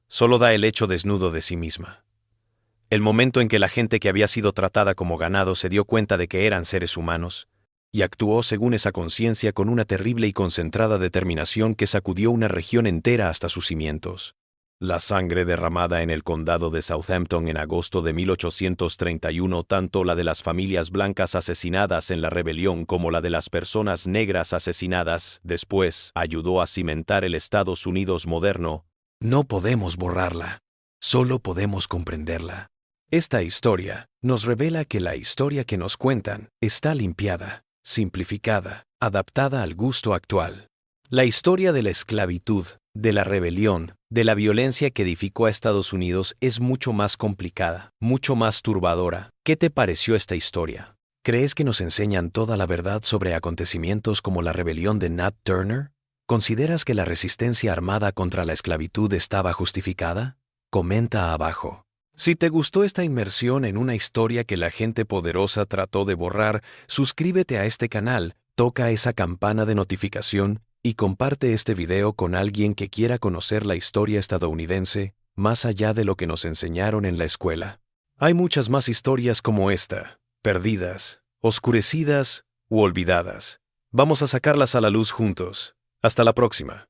S1: Solo da el hecho desnudo de sí misma. El momento en que la gente que había sido tratada como ganado se dio cuenta de que eran seres humanos, y actuó según esa conciencia con una terrible y concentrada determinación que sacudió una región entera hasta sus cimientos. La sangre derramada en el condado de Southampton en agosto de 1831, tanto la de las familias blancas asesinadas en la rebelión como la de las personas negras asesinadas después, ayudó a cimentar el Estados Unidos moderno. No podemos borrarla, solo podemos comprenderla. Esta historia nos revela que la historia que nos cuentan está limpiada, simplificada, adaptada al gusto actual. La historia de la esclavitud, de la rebelión, de la violencia que edificó a Estados Unidos es mucho más complicada, mucho más turbadora. ¿Qué te pareció esta historia? ¿Crees que nos enseñan toda la verdad sobre acontecimientos como la rebelión de Nat Turner? ¿Consideras que la resistencia armada contra la esclavitud estaba justificada? Comenta abajo. Si te gustó esta inmersión en una historia que la gente poderosa trató de borrar, suscríbete a este canal, toca esa campana de notificación y comparte este video con alguien que quiera conocer la historia estadounidense más allá de lo que nos enseñaron en la escuela. Hay muchas más historias como esta, perdidas, oscurecidas u olvidadas. Vamos a sacarlas a la luz juntos. Hasta la próxima.